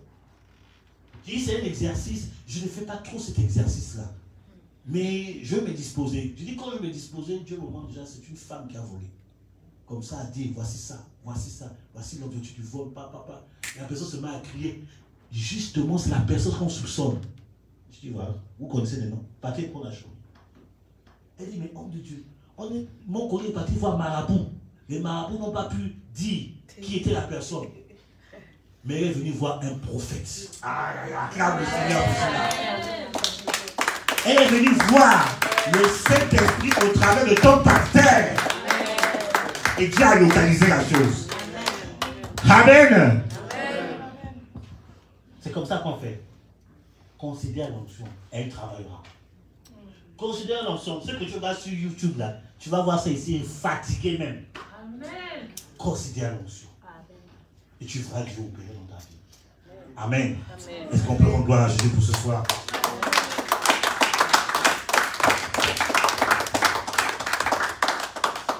J'ai dit, c'est un exercice. Je ne fais pas trop cet exercice-là. Mais je vais me disposer. Je dis, quand je vais me disposer, Dieu me montre déjà, c'est une femme qui a volé. Comme ça, à dire, voici ça, voici l'objectif du vol, papa. La personne se met à crier. Justement, c'est la personne qu'on soupçonne. Je dis, voilà, vous connaissez les noms. Partez pour la chose. Elle dit, mais homme de Dieu, mon collègue est parti voir Marabout. Les marabouts n'ont pas pu dire qui était la personne. Mais elle est venue voir un prophète. Acclame le Seigneur. Elle est venue voir le Saint-Esprit au travers de ton pasteur. Et Dieu a localisé la chose. Amen. C'est comme ça qu'on fait. Considère l'onction, elle travaillera. Considère l'onction. Ce que tu vas sur YouTube là, tu vas voir ça ici, fatigué même. Amen. Considère l'onction. Et tu verras Dieu opérer dans ta vie. Amen. Est-ce qu'on peut rendre gloire à Jésus pour ce soir?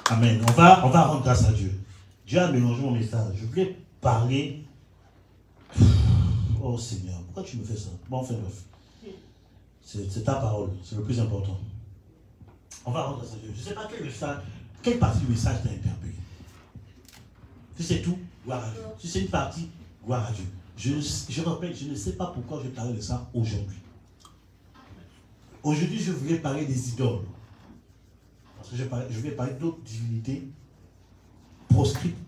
Amen. On va rendre grâce à Dieu. Dieu a mélangé mon message. Je voulais parler. Oh Seigneur, pourquoi tu me fais ça? Bon, enfin bref. C'est ta parole, c'est le plus important. On va rendre grâce à Dieu. Je ne sais pas quelle partie du message t'a interpellé. Si c'est tout, gloire à Dieu. Si c'est une partie, gloire à Dieu. Je répète, je ne sais pas pourquoi je parlais de ça aujourd'hui. Aujourd'hui, je voulais parler des idoles. Parce que je voulais parler d'autres divinités proscrites,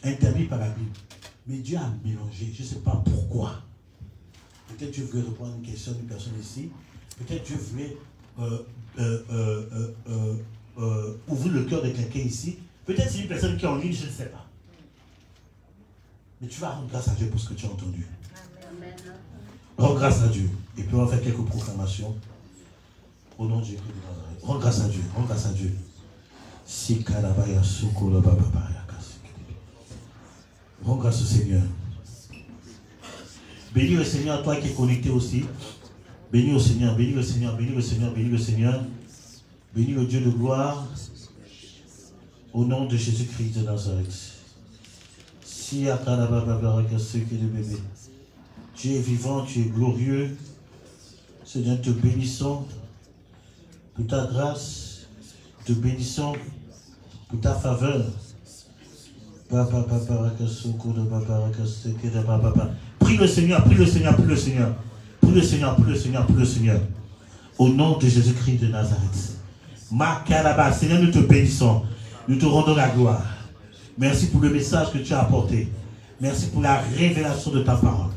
interdites par la Bible. Mais Dieu a mélangé, je ne sais pas pourquoi. Peut-être Dieu voulait répondre à une question d'une personne ici. Peut-être Dieu voulait ouvrir le cœur de quelqu'un ici. Peut-être c'est une personne qui est en ligne, je ne sais pas. Mais tu vas rendre grâce à Dieu pour ce que tu as entendu. Amen. Rends grâce à Dieu. Et puis on va faire quelques proclamations. Au nom de Jésus de Nazareth. Rends grâce à Dieu. Rends grâce à Dieu. Rends grâce au Seigneur. Bénis le Seigneur, toi qui es connecté aussi. Bénis le Seigneur, bénis le Seigneur, bénis le Seigneur, bénis le Seigneur. Bénis le Dieu de gloire. Au nom de Jésus-Christ de Nazareth. Tu es vivant, tu es glorieux. Seigneur, te bénissons pour ta grâce, te bénissons pour ta faveur. Prie le Seigneur, prie le Seigneur, prie le Seigneur. Prie le Seigneur, prie le Seigneur, prie le Seigneur. Au nom de Jésus-Christ de Nazareth. Seigneur, nous te bénissons. Nous te rendons la gloire. Merci pour le message que tu as apporté. Merci pour la révélation de ta parole.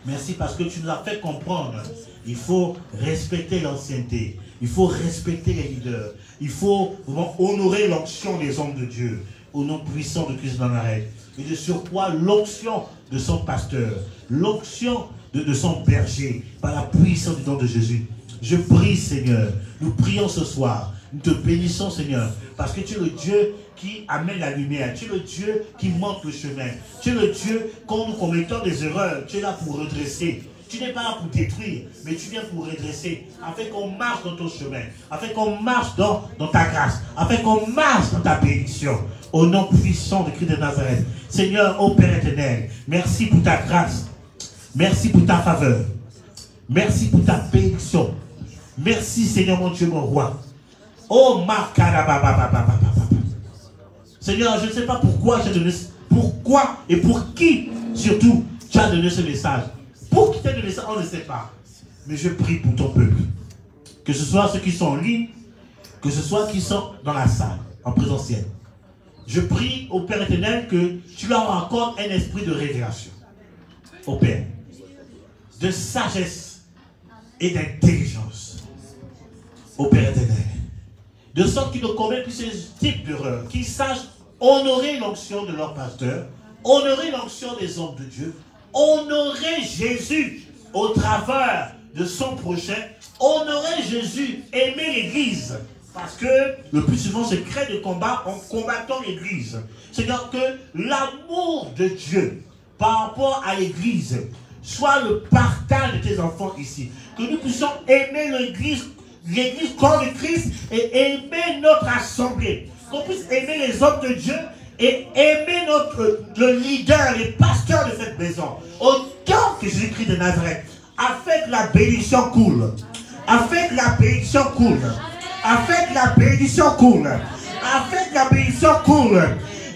Merci parce que tu nous as fait comprendre. Il faut respecter l'ancienneté. Il faut respecter les leaders. Il faut honorer l'onction des hommes de Dieu. Au nom puissant de Christ de Nazareth. Et de surcroît l'onction de son pasteur. L'onction de son berger. Par la puissance du nom de Jésus. Je prie, Seigneur. Nous prions ce soir. Nous te bénissons, Seigneur. Parce que tu es le Dieu qui amène la lumière. Tu es le Dieu qui montre le chemin. Tu es le Dieu, quand nous commettons des erreurs, tu es là pour redresser. Tu n'es pas là pour détruire, mais tu viens pour redresser, afin qu'on marche dans ton chemin, afin qu'on marche dans ta grâce, afin qu'on marche dans ta bénédiction. Au nom puissant de Christ de Nazareth. Seigneur, ô Père éternel, merci pour ta grâce. Merci pour ta faveur. Merci pour ta bénédiction. Merci, Seigneur mon Dieu, mon roi. Oh, Seigneur, je ne sais pas pourquoi j'ai donné, pourquoi et pour qui, surtout, tu as donné ce message. Pour qui tu as donné ça, on ne sait pas. Mais je prie pour ton peuple. Que ce soit ceux qui sont en ligne, que ce soit qui sont dans la salle, en présentiel. Je prie au Père éternel que tu leur accordes un esprit de révélation. Au Père. De sagesse et d'intelligence. Au Père éternel. De sorte qu'ils ne commettent plus ce type d'erreur. Qu'ils sachent honorer l'onction de leur pasteur, honorer l'onction des hommes de Dieu, honorer Jésus au travers de son prochain, honorer Jésus, aimer l'Église. Parce que le plus souvent, c'est créer des combats en combattant l'Église. C'est-à-dire que l'amour de Dieu par rapport à l'Église soit le partage de tes enfants ici. Que nous puissions aimer l'Église corps de Christ et aimer notre assemblée. Qu'on puisse aimer les hommes de Dieu et aimer le leader, les pasteurs de cette maison. Autant que Jésus-Christ de Nazareth. Afin que la bénédiction coule. Afin que la bénédiction coule. Afin que la bénédiction coule. Afin que la bénédiction coule.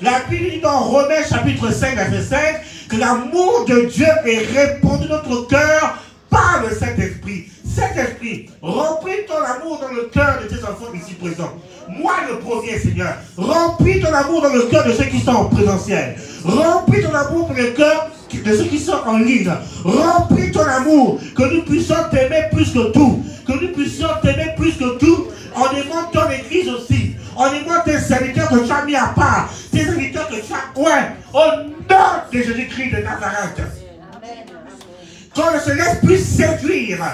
La Bible dit dans Romains chapitre 5, verset 5, que l'amour de Dieu est répandu dans notre cœur par le Saint-Esprit. Saint-Esprit, remplis ton amour dans le cœur de tes enfants ici présents. Moi le premier, Seigneur, remplis ton amour dans le cœur de ceux qui sont en présentiel. Remplis ton amour dans le cœur de ceux qui sont en ligne. Remplis ton amour, que nous puissions t'aimer plus que tout. Que nous puissions t'aimer plus que tout, en aimant ton Église aussi. En aimant tes serviteurs que tu as mis à part. Tes serviteurs que tu as oint. Au nom de Jésus-Christ de Nazareth. Qu'on ne se laisse plus séduire,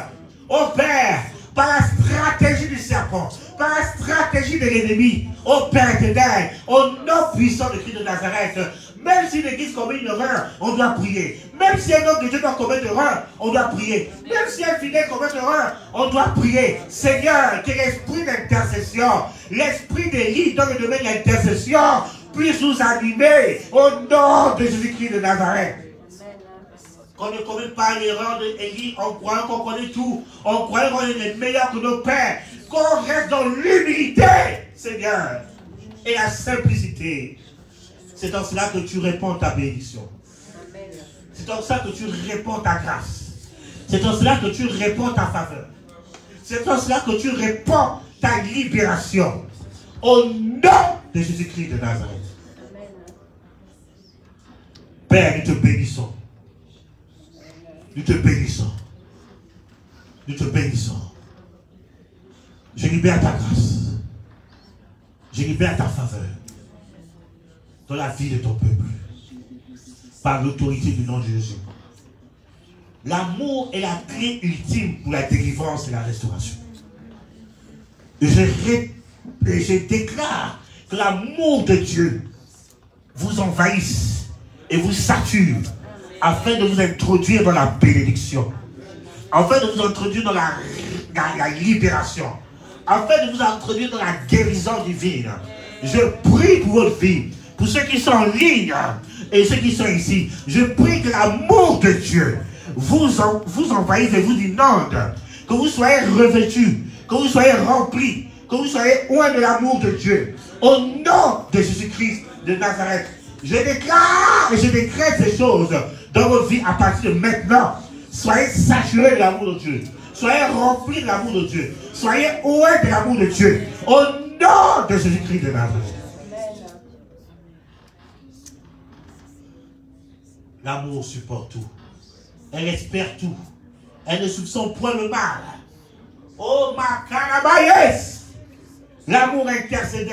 ô Père, par la stratégie du serpent, par la stratégie de l'ennemi, ô Père éternel, au nom puissant de Christ de Nazareth. Même si l'Église commet une erreur, on doit prier. Même si un homme de Dieu doit commettre une erreur, on doit prier. Même si un fidèle commet une erreur, on doit prier. Seigneur, que l'esprit d'intercession, l'esprit d'Élie dans le domaine de l'intercession puisse nous animer au nom de Jésus-Christ de Nazareth. Qu'on ne commette pas l'erreur d'Élie en croyant qu'on connaît tout, en croyant qu'on est les meilleurs que nos pères, qu'on reste dans l'humilité, Seigneur, et la simplicité. C'est en cela que tu réponds ta bénédiction. C'est en cela que tu réponds ta grâce. C'est en cela que tu réponds ta faveur. C'est en cela que tu réponds ta libération. Au nom de Jésus-Christ de Nazareth. Père, nous te bénissons. Nous te bénissons. Nous te bénissons. Je libère ta grâce. Je libère ta faveur dans la vie de ton peuple. Par l'autorité du nom de Jésus. L'amour est la clé ultime pour la délivrance et la restauration. Et je déclare que l'amour de Dieu vous envahisse et vous sature afin de vous introduire dans la bénédiction, afin de vous introduire dans la libération, afin de vous introduire dans la guérison divine. Je prie pour votre vie, pour ceux qui sont en ligne et ceux qui sont ici. Je prie que l'amour de Dieu vous envahisse et vous inonde, que vous soyez revêtus, que vous soyez remplis, que vous soyez loin de l'amour de Dieu. Au nom de Jésus-Christ de Nazareth, je déclare et je décrète ces choses dans votre vie à partir de maintenant. Soyez saturés de l'amour de Dieu. Soyez remplis de l'amour de Dieu. Soyez loin de l'amour de Dieu. Au nom de Jésus-Christ de Nazareth. L'amour supporte tout. Elle espère tout. Elle ne soupçonne point le mal. Oh ma canabaïs! L'amour intercède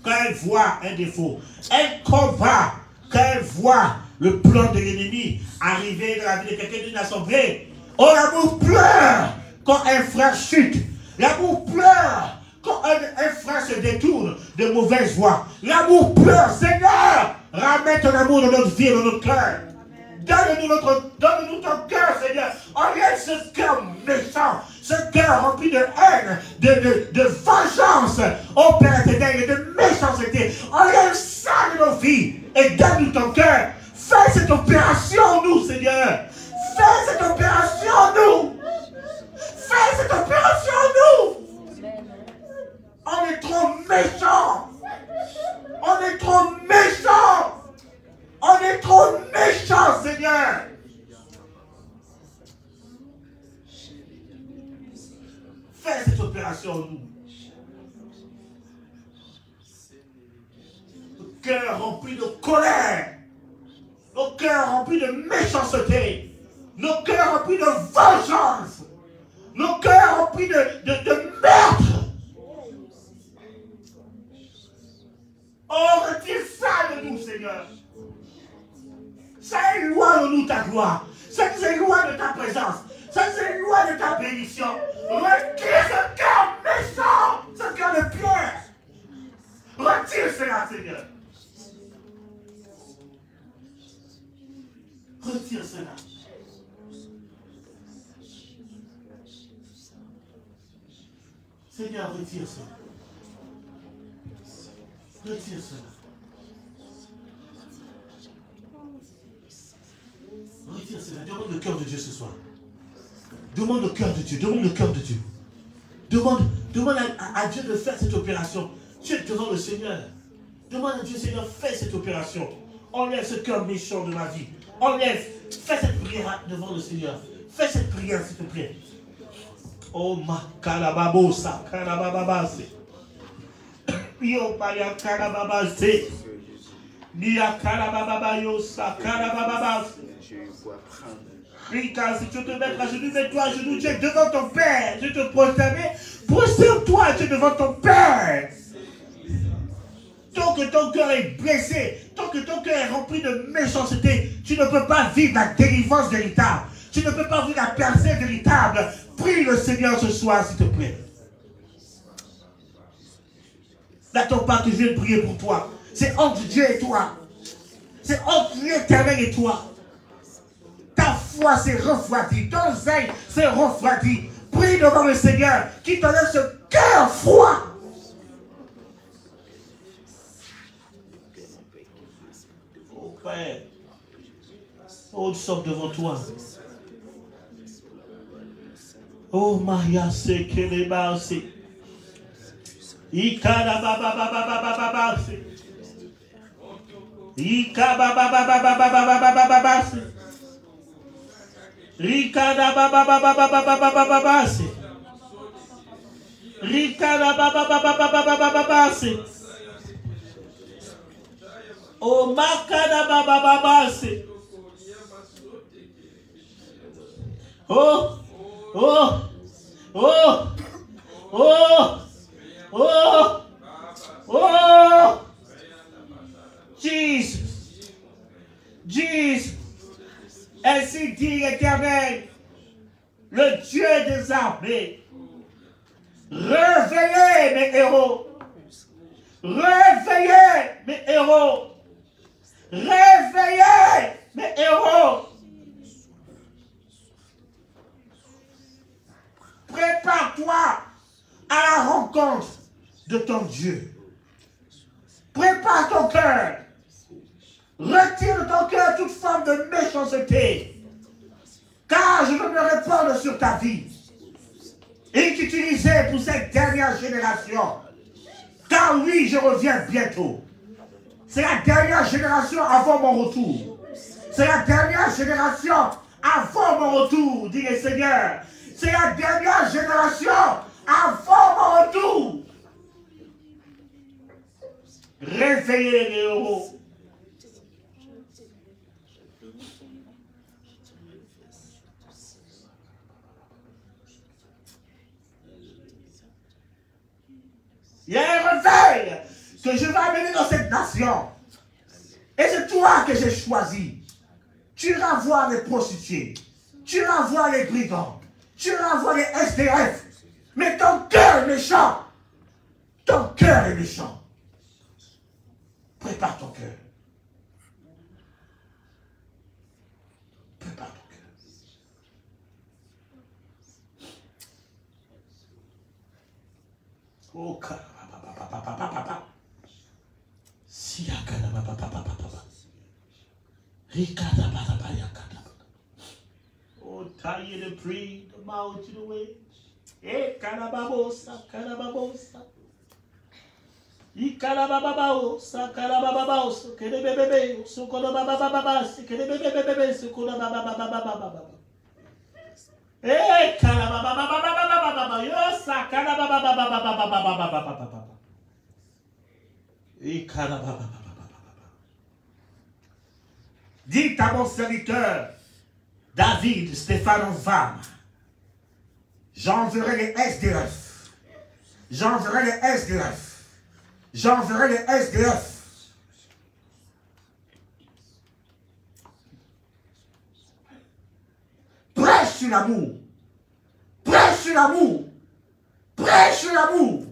quand elle voit un défaut. Elle combat quand elle voit le plan de l'ennemi arriver dans la vie de quelqu'un d'une assemblée. Oh, l'amour pleure quand un frère chute. L'amour pleure quand un frère se détourne de mauvaise voies. L'amour pleure. Seigneur, ramène ton amour dans notre vie et dans notre cœur. Donne-nous ton cœur, Seigneur. Enlève ce cœur méchant, ce cœur rempli de haine, de vengeance, oh Père éternel, et de méchanceté. Enlève ça de nos vies et donne-nous ton cœur. Fais cette opération en nous, Seigneur. Fais cette opération en nous. Fais cette opération en nous. On est trop méchants. On est trop méchants. On est trop méchants, Seigneur. Fais cette opération en nous. Le cœur rempli de colère. Nos cœurs remplis de méchanceté. Nos cœurs remplis de vengeance. Nos cœurs remplis de meurtre. Oh, retire ça de nous, Seigneur. Ça éloigne en nous ta gloire. Ça nous éloigne de ta présence. Ça nous éloigne de ta bénédiction. Retire ce cœur méchant, ce cœur de pierre. Retire cela, Seigneur. Retire cela. Seigneur, retire cela. Retire cela. Retire cela. Demande le cœur de Dieu ce soir. Demande le cœur de Dieu. Demande le cœur de Dieu. Demande à Dieu de faire cette opération. Tu es devant le Seigneur. Demande à Dieu, Seigneur, fais cette opération. Enlève ce cœur méchant de ma vie. Enlève. Fais cette prière devant le Seigneur. Fais cette prière, s'il te plaît. Oh ma kalababosa, kalabababase. Yo baya kalababase. Nia kalababayosa, kalabababase. Rika, si tu te mets à genoux, mets-toi à genoux, tu es devant ton Père. Je te prosterner. Prosterne-toi, tu es devant ton Père. Tant que ton cœur est blessé, tant que ton cœur est rempli de méchanceté, tu ne peux pas vivre la délivrance véritable. Tu ne peux pas vivre la percée véritable. Prie le Seigneur ce soir, s'il te plaît. N'attends pas que je vienne prier pour toi. C'est entre Dieu et toi. C'est entre l'Éternel et toi. Ta foi s'est refroidie. Ton zèle s'est refroidi. Prie devant le Seigneur qui te donne ce cœur froid. Oh Père. Oh, nous sommes devant toi. Oh Maria se kelebase. Ikara baba baba baba baba se. Ikara baba baba baba baba baba se. Ikara baba baba baba baba baba se. Ikara baba baba baba baba se. Oh makara baba baba se. Oh, oh, oh, oh, oh, oh, Jesus, Jesus, ainsi dit l'Éternel, le Dieu des armées, réveillez mes héros, réveillez mes héros, réveillez mes héros. Prépare-toi à la rencontre de ton Dieu. Prépare ton cœur. Retire de ton cœur toute forme de méchanceté. Car je veux me répandre sur ta vie. Et t'utiliser pour cette dernière génération. Car oui, je reviens bientôt. C'est la dernière génération avant mon retour. C'est la dernière génération avant mon retour, dit le Seigneur. C'est la dernière génération avant mon retour. Réveillez les héros. Il y a un réveil que je vais amener dans cette nation. Et c'est toi que j'ai choisi. Tu iras voir les prostituées. Tu iras voir les brigands. Tu iras voir les SDF. Mais ton cœur est méchant. Ton cœur est méchant. Prépare ton cœur. Prépare ton cœur. Oh, papa. Si oh, tie the tree, the mountain away. Eh, canababosa. I canabababosa, canabababosa, que de bebé, sucola babababas, que de bebé, sucola babababababa. Eh, canababababababa, yosa, canababababababa. I canabababababa. Dites à mon serviteur, David, Stéphane Vam, j'enverrai les SDF. J'enverrai les SDF. J'enverrai les SDF. l'amour. Prêche l'amour. Prêche l'amour.